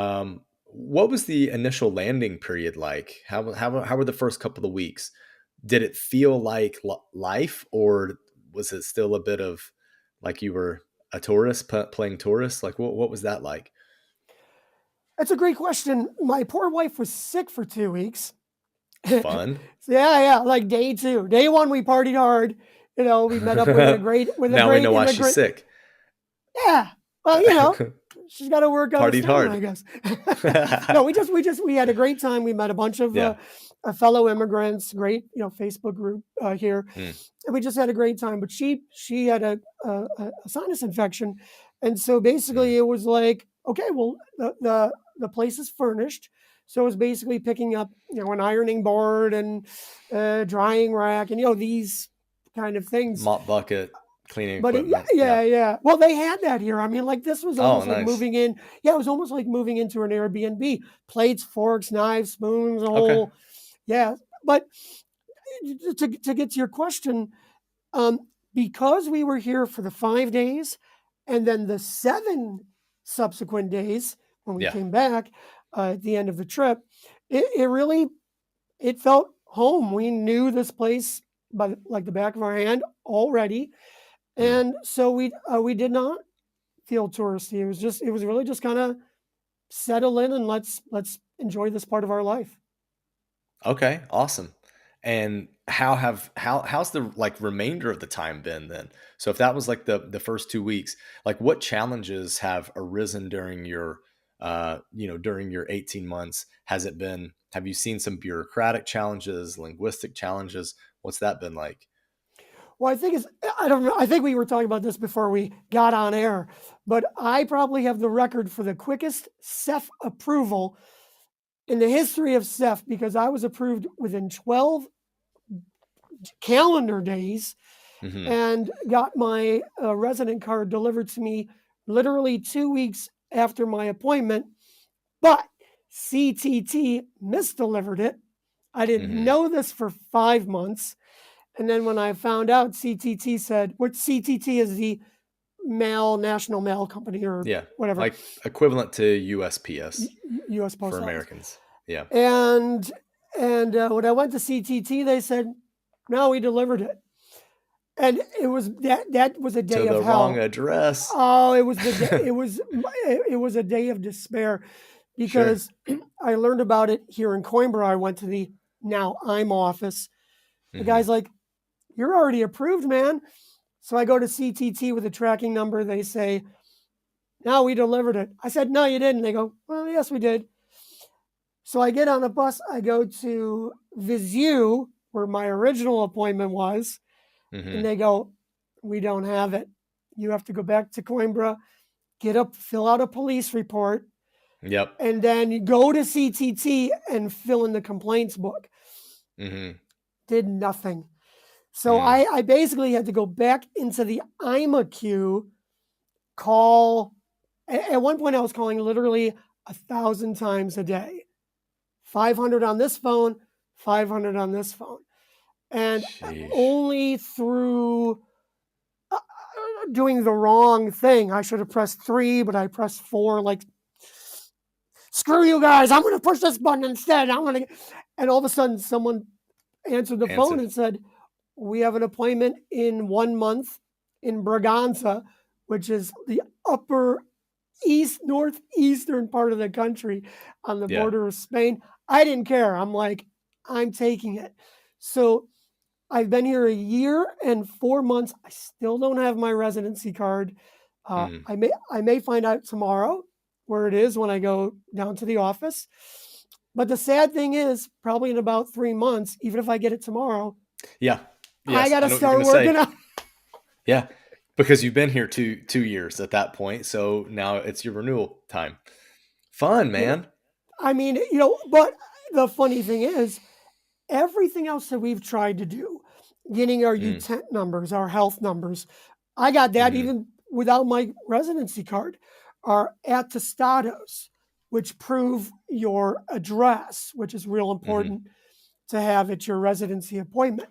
Speaker 4: What was the initial landing period like? How were the first couple of weeks? Did it feel like life, or was it still a bit of like you were a tourist playing tourist? Like what was that like?
Speaker 5: That's a great question. My poor wife was sick for 2 weeks.
Speaker 4: Fun.
Speaker 5: Yeah. Like day 2. Day 1, we partied hard. We met up with a great
Speaker 4: now we know why she's sick.
Speaker 5: Yeah. Well, she's got to work on
Speaker 4: partied hard,
Speaker 5: I guess. No, we had a great time. We met a bunch of fellow immigrants. Great, Facebook group here, and we just had a great time. But she had a sinus infection, and so basically it was like, okay, well the place is furnished, so it was basically picking up an ironing board and drying rack and these kind of things,
Speaker 4: mop bucket. Cleaning
Speaker 5: but
Speaker 4: equipment.
Speaker 5: Yeah. Well, they had that here. I mean, like this was almost like
Speaker 4: nice.
Speaker 5: moving in. Yeah, it was almost like moving into an Airbnb. Plates, forks, knives, spoons, a whole. Yeah, but to get to your question, because we were here for the 5 days, and then the 7 subsequent days when we came back at the end of the trip, it felt home. We knew this place by like the back of our hand already. And so we did not feel touristy. It was really just kind of settle in and let's enjoy this part of our life.
Speaker 4: Okay, awesome. And how's the like remainder of the time been then? So if that was like the first 2 weeks, like what challenges have arisen during your during your 18 months? Have you seen some bureaucratic challenges, linguistic challenges? What's that been like?
Speaker 5: Well, I think we were talking about this before we got on air, but I probably have the record for the quickest CEF approval in the history of CEF because I was approved within 12 calendar days and got my resident card delivered to me literally 2 weeks after my appointment, but CTT misdelivered it. I didn't know this for 5 months. And then when I found out, CTT said, what CTT is the national mail company or whatever.
Speaker 4: Like equivalent to USPS.
Speaker 5: US Post
Speaker 4: for
Speaker 5: Office.
Speaker 4: Americans. Yeah.
Speaker 5: And when I went to CTT, they said, no, we delivered it. And it was that was a day
Speaker 4: to
Speaker 5: of
Speaker 4: the
Speaker 5: hell.
Speaker 4: Wrong address.
Speaker 5: Oh, it was it was a day of despair because I learned about it here in Coimbra. I went to the Now I'm office. The guy's like, you're already approved, man. So I go to CTT with a tracking number. They say, no, we delivered it. I said, no, you didn't. They go, well, yes, we did. So I get on a bus. I go to Visu, where my original appointment was. And they go, we don't have it. You have to go back to Coimbra fill out a police report,
Speaker 2: Yep.
Speaker 5: and then you go to CTT and fill in the complaints book.
Speaker 2: Mm-hmm.
Speaker 5: Did nothing. So I basically had to go back into the IMA queue, call. At one point, I was calling literally 1,000 times a day. 500 on this phone, 500 on this phone. And
Speaker 2: Sheesh.
Speaker 5: only through doing the wrong thing, I should have pressed 3, but I pressed 4, like, screw you guys, I'm going to push this button instead. And all of a sudden, someone answered the phone and said, we have an appointment in 1 month in Braganza, which is the upper northeastern part of the country on the border of Spain. I didn't care. I'm like, I'm taking it. So I've been here a year and 4 months. I still don't have my residency card. I may find out tomorrow where it is when I go down to the office. But the sad thing is, probably in about 3 months, even if I get it tomorrow, I got to start working on.
Speaker 2: Yeah, because you've been here two years at that point, so now it's your renewal time. Fun, man.
Speaker 5: I mean, but the funny thing is, everything else that we've tried to do, getting our UTENT numbers, our health numbers, I got that even without my residency card, our attestados, which prove your address, which is real important to have at your residency appointment.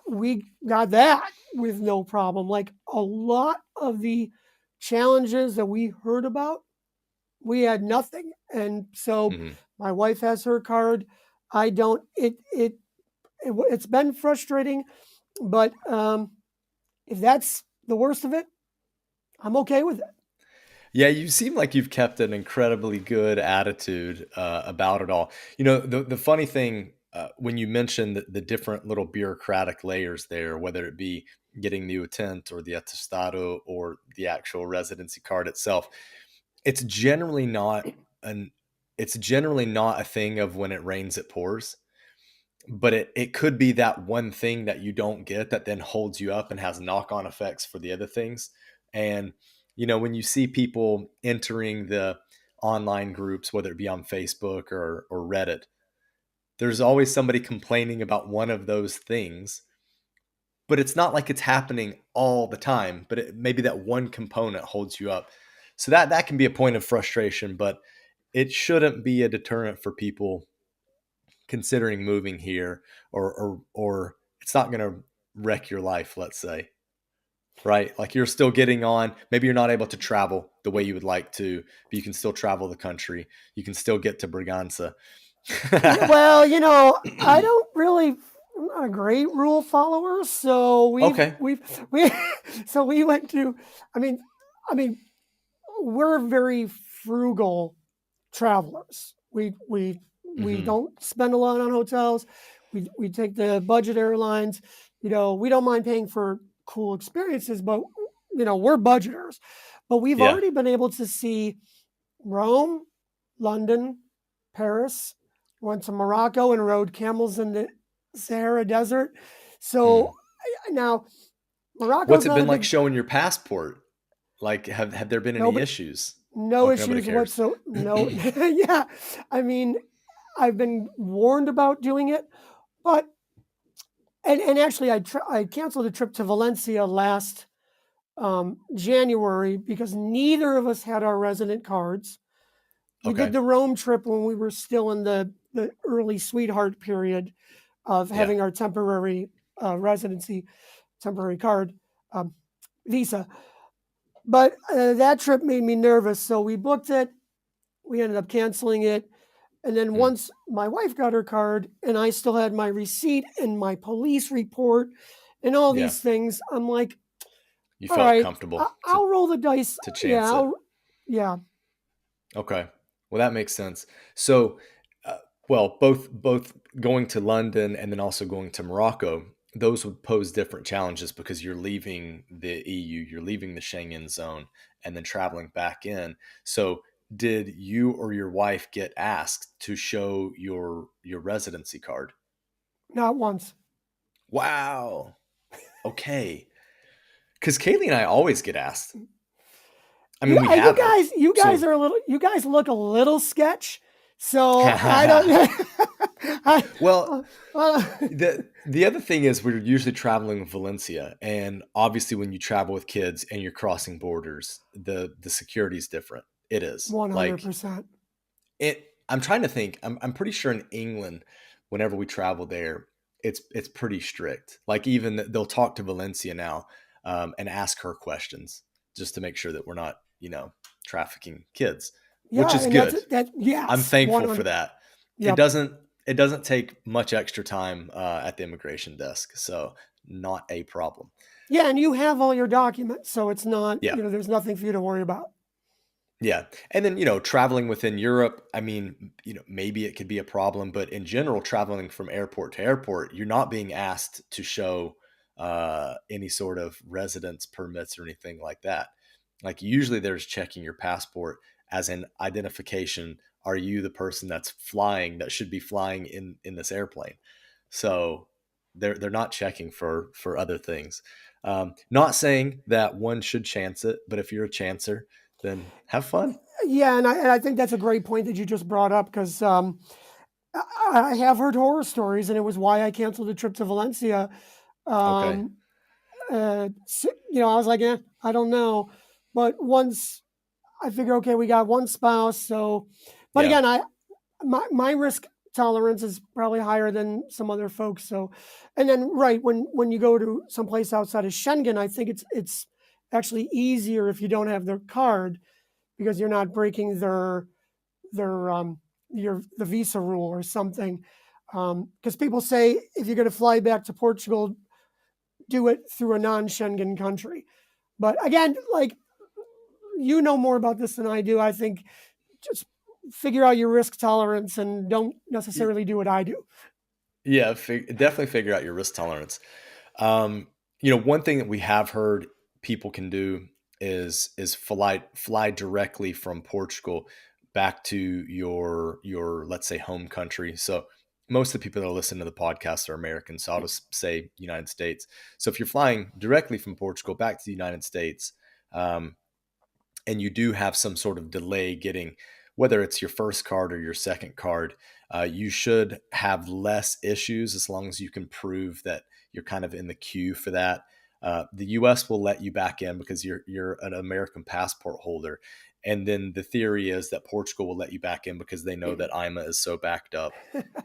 Speaker 5: We got that with no problem. Like a lot of the challenges that we heard about, we had nothing. And so my wife has her card. I don't. It's been frustrating, but if that's the worst of it, I'm okay with it.
Speaker 2: Yeah, you seem like you've kept an incredibly good attitude about it all. The funny thing, when you mentioned the different little bureaucratic layers there, whether it be getting the utent or the attestado or the actual residency card itself, it's generally not a thing of when it rains, it pours. But it could be that one thing that you don't get that then holds you up and has knock-on effects for the other things. And, when you see people entering the online groups, whether it be on Facebook or Reddit, there's always somebody complaining about one of those things. But it's not like it's happening all the time, but maybe that one component holds you up. So that can be a point of frustration, but it shouldn't be a deterrent for people considering moving here, or it's not going to wreck your life, let's say, right? Like you're still getting on, maybe you're not able to travel the way you would like to, but you can still travel the country. You can still get to Braganza.
Speaker 5: Well, I'm not a great rule follower. So we went to, I mean, we're very frugal travelers. We don't spend a lot on hotels. We take the budget airlines. We don't mind paying for cool experiences, but we're budgeters. But we've already been able to see Rome, London, Paris. Went to Morocco and rode camels in the Sahara Desert. So now Morocco.
Speaker 2: What's it been like showing your passport? Like, have there been any issues?
Speaker 5: No issues whatsoever. No. Yeah. I mean, I've been warned about doing it, but and actually I canceled a trip to Valencia last January because neither of us had our resident cards. We did the Rome trip when we were still in the early sweetheart period of having our temporary residency, temporary card visa. But that trip made me nervous. So we booked it. We ended up canceling it. And then once my wife got her card and I still had my receipt and my police report and all these things, I'm like,
Speaker 2: you felt comfortable.
Speaker 5: I'll roll the dice
Speaker 2: to chance it.
Speaker 5: Yeah.
Speaker 2: Okay. Well, that makes sense. So, both going to London and then also going to Morocco, those would pose different challenges because you're leaving the EU, you're leaving the Schengen zone, and then traveling back in. So, did you or your wife get asked to show your residency card?
Speaker 5: Not once.
Speaker 2: Wow. Okay. Because Kaylee and I always get asked.
Speaker 4: I mean, we
Speaker 5: you
Speaker 4: have
Speaker 5: guys, you guys
Speaker 4: So-
Speaker 5: are a little. You guys look a little sketch. So I don't.
Speaker 4: Well, the other thing is we're usually traveling with Valencia, and obviously when you travel with kids and you're crossing borders, the security is different. It is
Speaker 5: 100%.
Speaker 4: I'm trying to think. I'm pretty sure in England, whenever we travel there, it's pretty strict. Like even they'll talk to Valencia now and ask her questions just to make sure that we're not, trafficking kids, which is good.
Speaker 5: Yes,
Speaker 4: I'm thankful
Speaker 5: 100.
Speaker 4: for that.
Speaker 5: Yep.
Speaker 4: It doesn't take much extra time at the immigration desk, so not a problem.
Speaker 5: Yeah, and you have all your documents, so it's not.
Speaker 4: Yeah.
Speaker 5: There's nothing for you to worry about.
Speaker 4: Yeah. And then, traveling within Europe, I mean, maybe it could be a problem, but in general, traveling from airport to airport, you're not being asked to show any sort of residence permits or anything like that. Like usually there's checking your passport as an identification. Are you the person that's flying, that should be flying in this airplane? So they're not checking for other things. Not saying that one should chance it, but if you're a chancer, then have fun.
Speaker 5: Yeah, and I think that's a great point that you just brought up, because I have heard horror stories, and it was why I canceled the trip to Valencia.
Speaker 4: Okay.
Speaker 5: I was like, I don't know. But once I figure, okay, we got one spouse, so. But
Speaker 4: Yeah.
Speaker 5: again, my risk tolerance is probably higher than some other folks. So, and then when you go to someplace outside of Schengen, I think it's actually easier if you don't have their card, because you're not breaking the visa rule or something. Because people say if you're going to fly back to Portugal, do it through a non-Schengen country. But again, like, you know more about this than I do. I think just figure out your risk tolerance and don't necessarily do what I do.
Speaker 4: Yeah, definitely figure out your risk tolerance. One thing that we have heard people can do is fly directly from Portugal back to your let's say home country. So most of the people that are listening to the podcast are Americans, so I'll just say United States. So if you're flying directly from Portugal back to the United States, and you do have some sort of delay getting, whether it's your first card or your second card, you should have less issues as long as you can prove that you're kind of in the queue for that. The U.S. will let you back in because you're an American passport holder. And then the theory is that Portugal will let you back in because they know that IMA is so backed up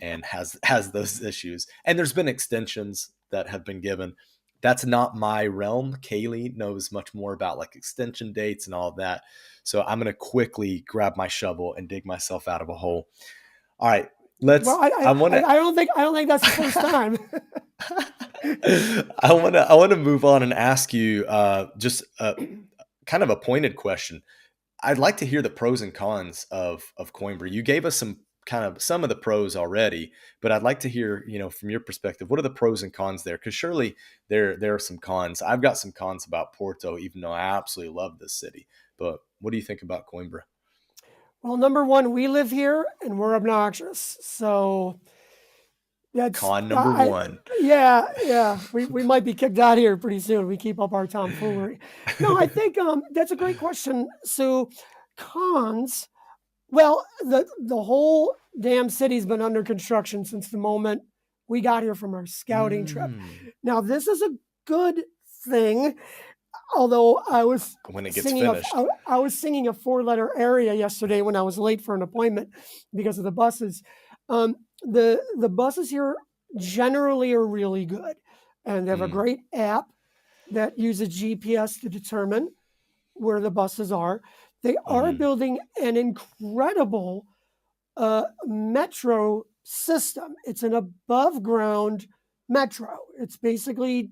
Speaker 4: and has those issues. And there's been extensions that have been given. That's not my realm. Kaylee knows much more about like extension dates and all of that. So I'm going to quickly grab my shovel and dig myself out of a hole. All right, let's.
Speaker 5: Well, I don't think that's the first time.
Speaker 4: I want to move on and ask you just kind of a pointed question. I'd like to hear the pros and cons of Coimbra. You gave us some of the pros already, but I'd like to hear, from your perspective, what are the pros and cons there? Because surely there are some cons. I've got some cons about Porto, even though I absolutely love this city. But what do you think about Coimbra?
Speaker 5: Well, number one, we live here and we're obnoxious. So that's
Speaker 4: con number one.
Speaker 5: Yeah. We might be kicked out here pretty soon. We keep up our tomfoolery. No, I think that's a great question. So cons, well, the whole damn city's been under construction since the moment we got here from our scouting trip. Now, this is a good thing. Although I was
Speaker 4: when it gets finished,
Speaker 5: I was singing a 4-letter area yesterday when I was late for an appointment because of the buses. The buses here generally are really good, and they have a great app that uses GPS to determine where the buses are. They are building an incredible metro system. It's an above ground metro. It's basically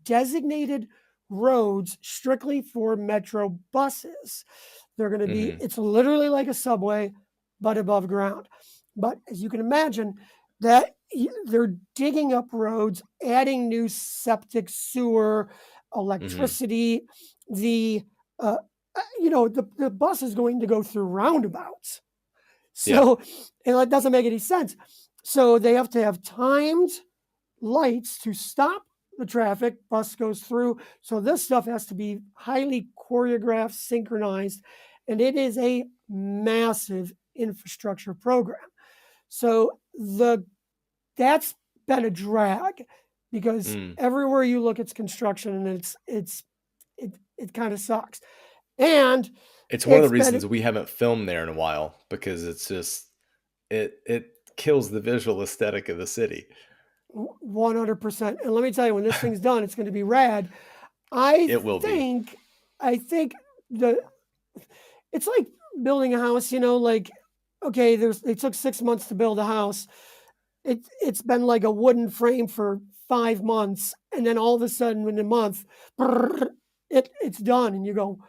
Speaker 5: designated roads strictly for metro buses. They're going to be, it's literally like a subway, but above ground. But as you can imagine, that they're digging up roads, adding new septic, sewer, electricity. The bus is going to go through roundabouts. So, and that doesn't make any sense. So they have to have timed lights to stop the traffic, bus goes through. So this stuff has to be highly choreographed, synchronized, and it is a massive infrastructure program. So that's been a drag because everywhere you look, it's construction, and it kind of sucks. And
Speaker 4: it's one of the reasons we haven't filmed there in a while, because it's just it kills the visual aesthetic of the city.
Speaker 5: 100%. And let me tell you, when this thing's done, it's going to be rad. I think it's like building a house, like, okay, they took 6 months to build a house. It's been like a wooden frame for 5 months, and then all of a sudden in a month, it's done, and you go,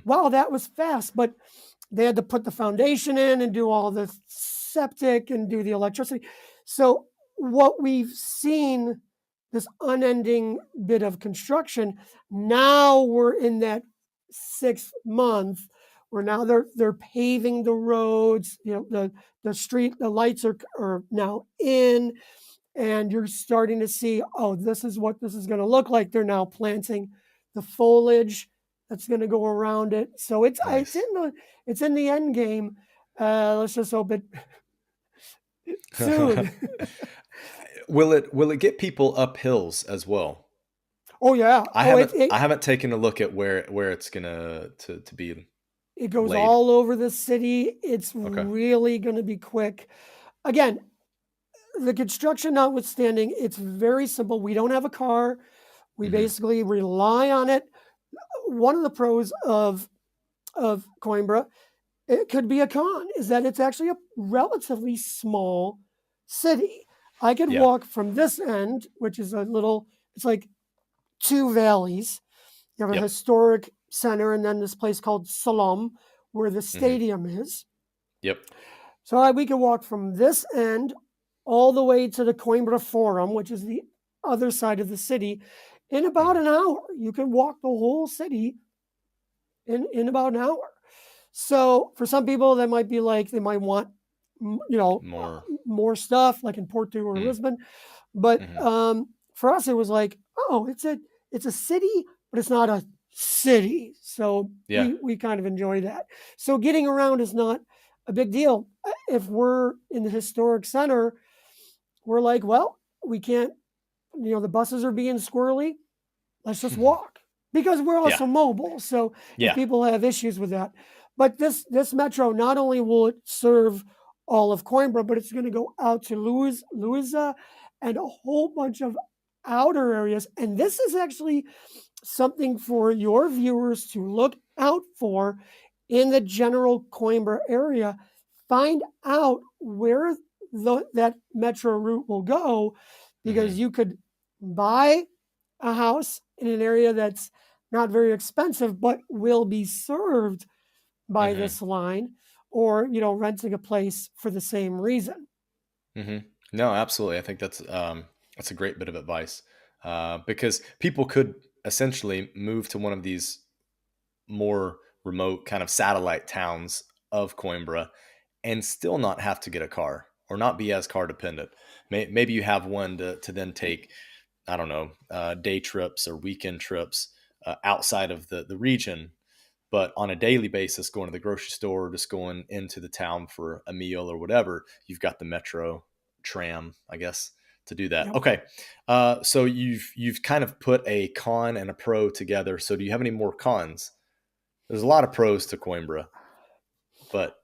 Speaker 5: wow, that was fast. But they had to put the foundation in and do all the septic and do the electricity. So what we've seen, this unending bit of construction, now we're in that 6th month where now they're paving the roads, the street, the lights are now in, and you're starting to see, oh, this is what this is going to look like. They're now planting the foliage that's going to go around it. So it's in the end game. Let's just hope it soon.
Speaker 4: Will it get people up hills as well?
Speaker 5: Oh yeah.
Speaker 4: I haven't taken a look at where it's gonna to be.
Speaker 5: It goes
Speaker 4: laid.
Speaker 5: all over the city. It's really going to be quick. Again, the construction notwithstanding, it's very simple. We don't have a car. We basically rely on it. One of the pros of Coimbra, it could be a con, is that it's actually a relatively small city. I could walk from this end, which is it's like 2 valleys. You have a historic center, and then this place called Salom, where the stadium is.
Speaker 4: Yep.
Speaker 5: So we could walk from this end all the way to the Coimbra Forum, which is the other side of the city, in about an hour. You can walk the whole city in about an hour. So for some people, that might be like, they might want, more stuff, like in Porto or Lisbon. But for us, it was like, oh, it's a city, but it's not a city. So we kind of enjoy that. So getting around is not a big deal. If we're in the historic center, we're like, well, we can't, the buses are being squirrely. Let's just walk, because we're also mobile. So if people have issues with that, but this metro, not only will it serve all of Coimbra, but it's going to go out to Luísa and a whole bunch of outer areas. And this is actually something for your viewers to look out for in the general Coimbra area. Find out where that metro route will go, because you could buy a house in an area that's not very expensive, but will be served by this line, or, renting a place for the same reason.
Speaker 4: No, absolutely. I think that's a great bit of advice, because people could essentially move to one of these more remote kind of satellite towns of Coimbra and still not have to get a car, or not be as car dependent. Maybe you have one to then take, I don't know, day trips or weekend trips outside of the region, but on a daily basis, going to the grocery store, or just going into the town for a meal or whatever, you've got the metro tram, I guess, to do that. Yep. Okay. So you've kind of put a con and a pro together. So do you have any more cons? There's a lot of pros to Coimbra, but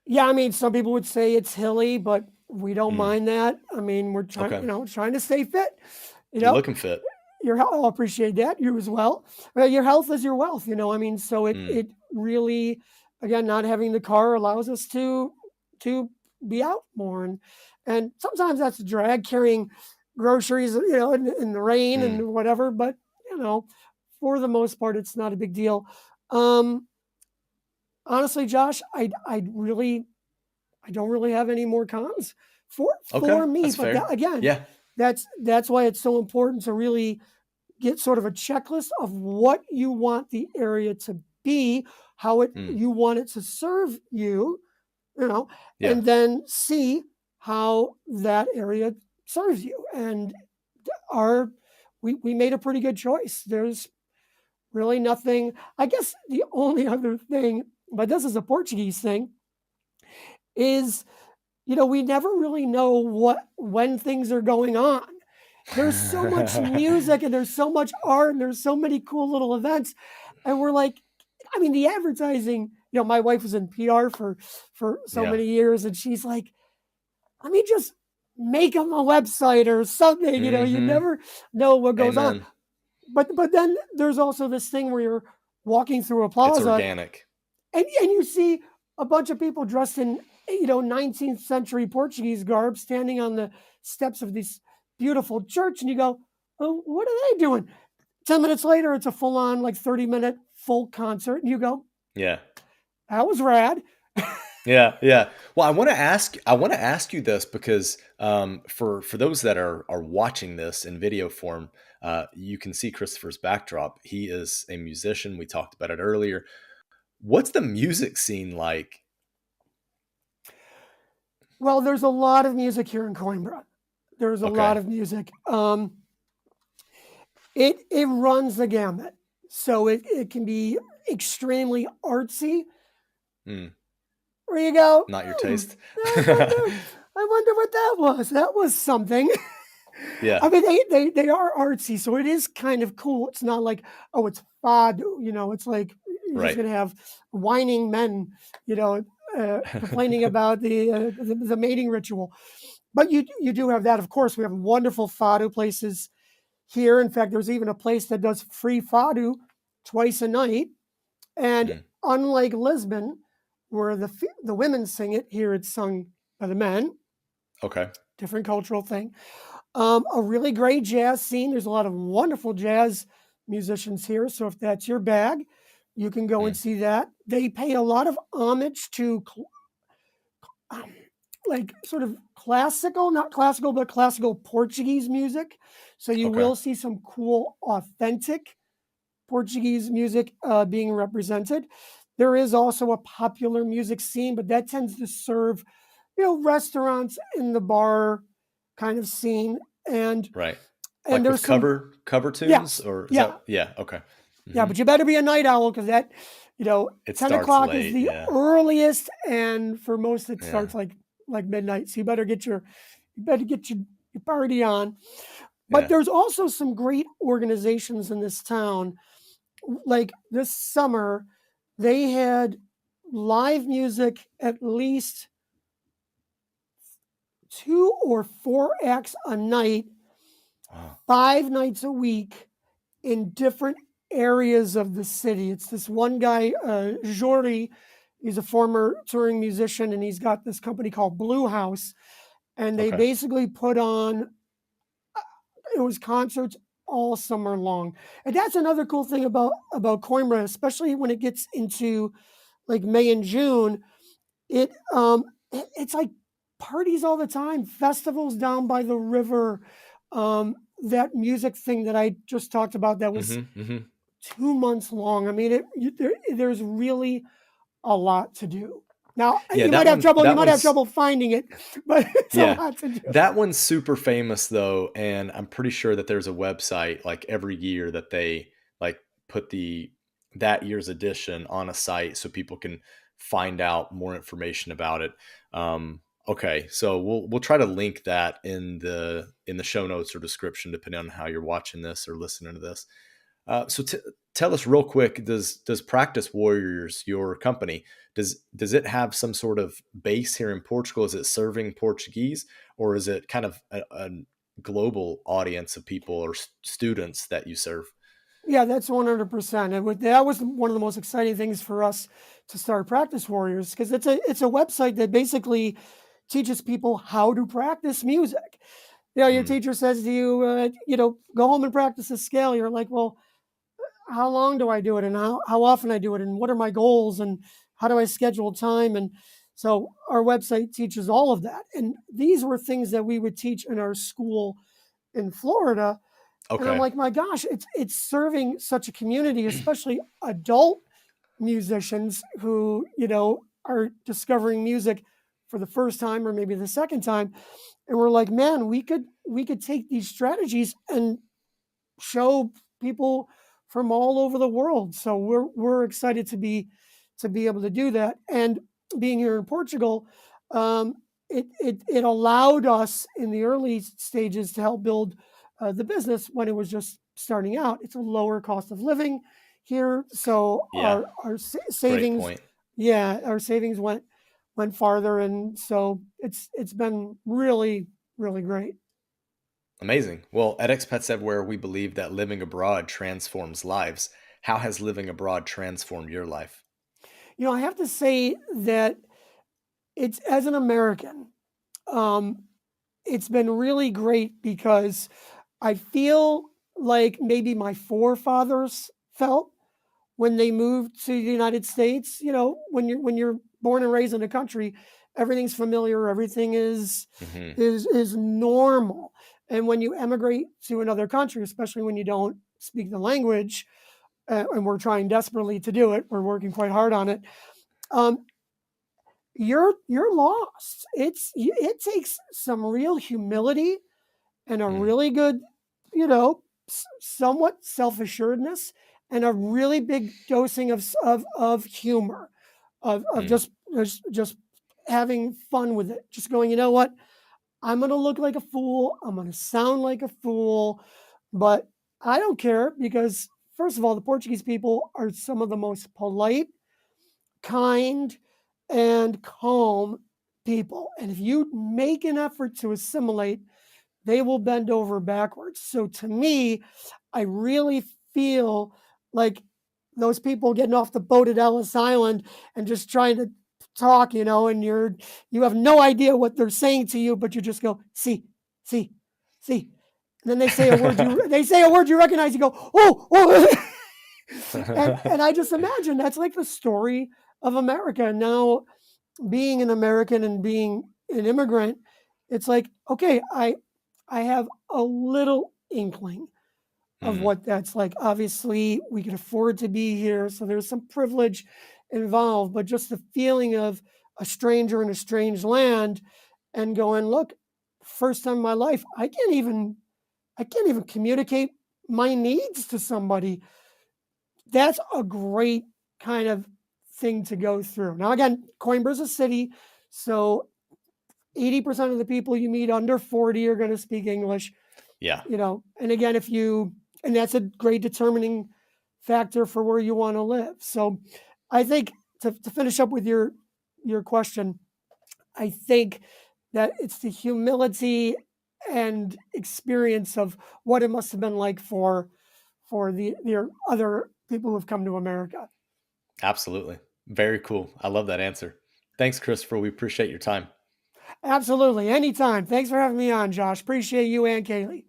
Speaker 5: yeah, I mean, some people would say it's hilly, but we don't mind that. I mean, we're trying, trying to stay fit.
Speaker 4: You're looking fit.
Speaker 5: I'll appreciate that. You as well. Your health is your wealth, I mean, so it really, again, not having the car allows us to be out more. And sometimes that's a drag, carrying groceries, in the rain and whatever. But, for the most part, it's not a big deal. Honestly, Josh, I don't really have any more cons for me.
Speaker 4: That's
Speaker 5: but
Speaker 4: fair.
Speaker 5: That's why it's so important to really get sort of a checklist of what you want the area to be, how you want it to serve you, and then see how that area serves you. And we made a pretty good choice. There's really nothing. I guess the only other thing, but this is a Portuguese thing, is, we never really know when things are going on. There's so much music and there's so much art and there's so many cool little events. And we're like, the advertising, my wife was in PR for so many years, and she's like, let me just make them a website or something. You never know what goes on. But then there's also this thing where you're walking through a plaza.
Speaker 4: It's organic.
Speaker 5: And you see a bunch of people dressed in, 19th century Portuguese garb standing on the steps of this beautiful church. And you go, oh, what are they doing? 10 minutes later, it's a full-on 30-minute full concert. And you go,
Speaker 4: yeah,
Speaker 5: that was rad.
Speaker 4: Yeah. Well, I want to ask you this because for those that are watching this in video form, you can see Christopher's backdrop. He is a musician. We talked about it earlier. What's the music scene like?
Speaker 5: Well, there's a lot of music here in Coimbra. There's a lot of music. It runs the gamut. So it can be extremely artsy. Where you go,
Speaker 4: not your taste.
Speaker 5: I wonder what that was. That was something.
Speaker 4: Yeah.
Speaker 5: They are artsy, so it is kind of cool. It's not like, oh, it's fado. It's like you're just going to have whining men, complaining about the mating ritual. But you do have that. Of course, we have wonderful fado places here. In fact, there's even a place that does free fado twice a night. And unlike Lisbon, where the women sing it, here it's sung by the men.
Speaker 4: Okay.
Speaker 5: Different cultural thing. A really great jazz scene. There's a lot of wonderful jazz musicians here. So if that's your bag, you can go and see that. They pay a lot of homage to sort of not classical, but classical Portuguese music. So you will see some cool, authentic Portuguese music being represented. There is also a popular music scene, but that tends to serve, restaurants in the bar kind of scene. And
Speaker 4: and there's cover tunes or okay.
Speaker 5: Yeah, but you better be a night owl because that,
Speaker 4: it
Speaker 5: 10 o'clock
Speaker 4: late,
Speaker 5: is the earliest, and for most it starts like midnight. So you better get your party on. But there's also some great organizations in this town. Like this summer, they had live music at least 2 or 4 acts a night, 5 nights a week in different areas of the city. It's this one guy, Jordi. He's a former touring musician, and he's got this company called Blue House. And they basically put on, it was concerts all summer long. And that's another cool thing about Coimbra, especially when it gets into like May and June. It's like parties all the time, festivals down by the river. That music thing that I just talked about, that was 2 months long. I mean, there's really a lot to do. Now, you might have trouble finding it, but it's a lot to do.
Speaker 4: That one's super famous though, and I'm pretty sure that there's a website like every year that they like put that year's edition on a site so people can find out more information about it. Okay, so we'll try to link that in the show notes or description, depending on how you're watching this or listening to this. So tell us real quick, does Practice Warriors, your company, does it have some sort of base here in Portugal? Is it serving Portuguese, or is it kind of a global audience of people or students that you serve?
Speaker 5: Yeah, that's 100%. That was one of the most exciting things for us to start Practice Warriors, because it's a website that basically teaches people how to practice music. Your teacher says to you, go home and practice a scale. You're like, well, how long do I do it, and how often I do it, and what are my goals, and how do I schedule time? And so our website teaches all of that. And these were things that we would teach in our school in Florida. Okay. And I'm like, my gosh, it's serving such a community, especially adult musicians who, are discovering music for the first time or maybe the second time. And we're like, man, we could take these strategies and show people from all over the world. So we're excited to be able to do that. And being here in Portugal, it allowed us in the early stages to help build the business when it was just starting out. It's a lower cost of living here, so
Speaker 2: Yeah.
Speaker 5: our
Speaker 2: Great
Speaker 5: savings,
Speaker 2: point.
Speaker 5: our savings went farther, and so it's been really great.
Speaker 4: Amazing. Well, at Expats Everywhere, we believe that living abroad transforms lives. How has living abroad transformed your life?
Speaker 5: I have to say that it's, as an American, it's been really great because I feel like maybe my forefathers felt when they moved to the United States. When you're born and raised in a country, everything's familiar, everything is
Speaker 2: Mhm.
Speaker 5: is normal. And when you emigrate to another country, especially when you don't speak the language, and we're trying desperately to do it, we're working quite hard on it. Um, you're lost. It takes some real humility and a
Speaker 2: Mm.
Speaker 5: really good, somewhat self-assuredness, and a really big dosing of humor, of
Speaker 2: Mm.
Speaker 5: just having fun with it. Just going, you know what? I'm going to look like a fool. I'm going to sound like a fool, but I don't care because, first of all, the Portuguese people are some of the most polite, kind, and calm people. And if you make an effort to assimilate, they will bend over backwards. So to me, I really feel like those people getting off the boat at Ellis Island and just trying to talk, and you have no idea what they're saying to you, but you just go, see, see, see. And then they say a word you recognize, you go, oh. and I just imagine that's like the story of America. Now, being an American and being an immigrant, it's like, okay, I have a little inkling of
Speaker 2: Mm.
Speaker 5: what that's like. Obviously, we can afford to be here, so there's some privilege involved, but just the feeling of a stranger in a strange land and going, look, first time in my life, I can't even communicate my needs to somebody. That's a great kind of thing to go through. Now, again, Coimbra's a city, so 80% of the people you meet under 40 are going to speak English.
Speaker 2: Yeah.
Speaker 5: And again, and that's a great determining factor for where you want to live. So I think to finish up with your question, I think that it's the humility and experience of what it must have been like for the other people who have come to America.
Speaker 4: Absolutely. Very cool. I love that answer. Thanks, Christopher. We appreciate your time.
Speaker 5: Absolutely. Anytime. Thanks for having me on, Josh. Appreciate you and Kaylee.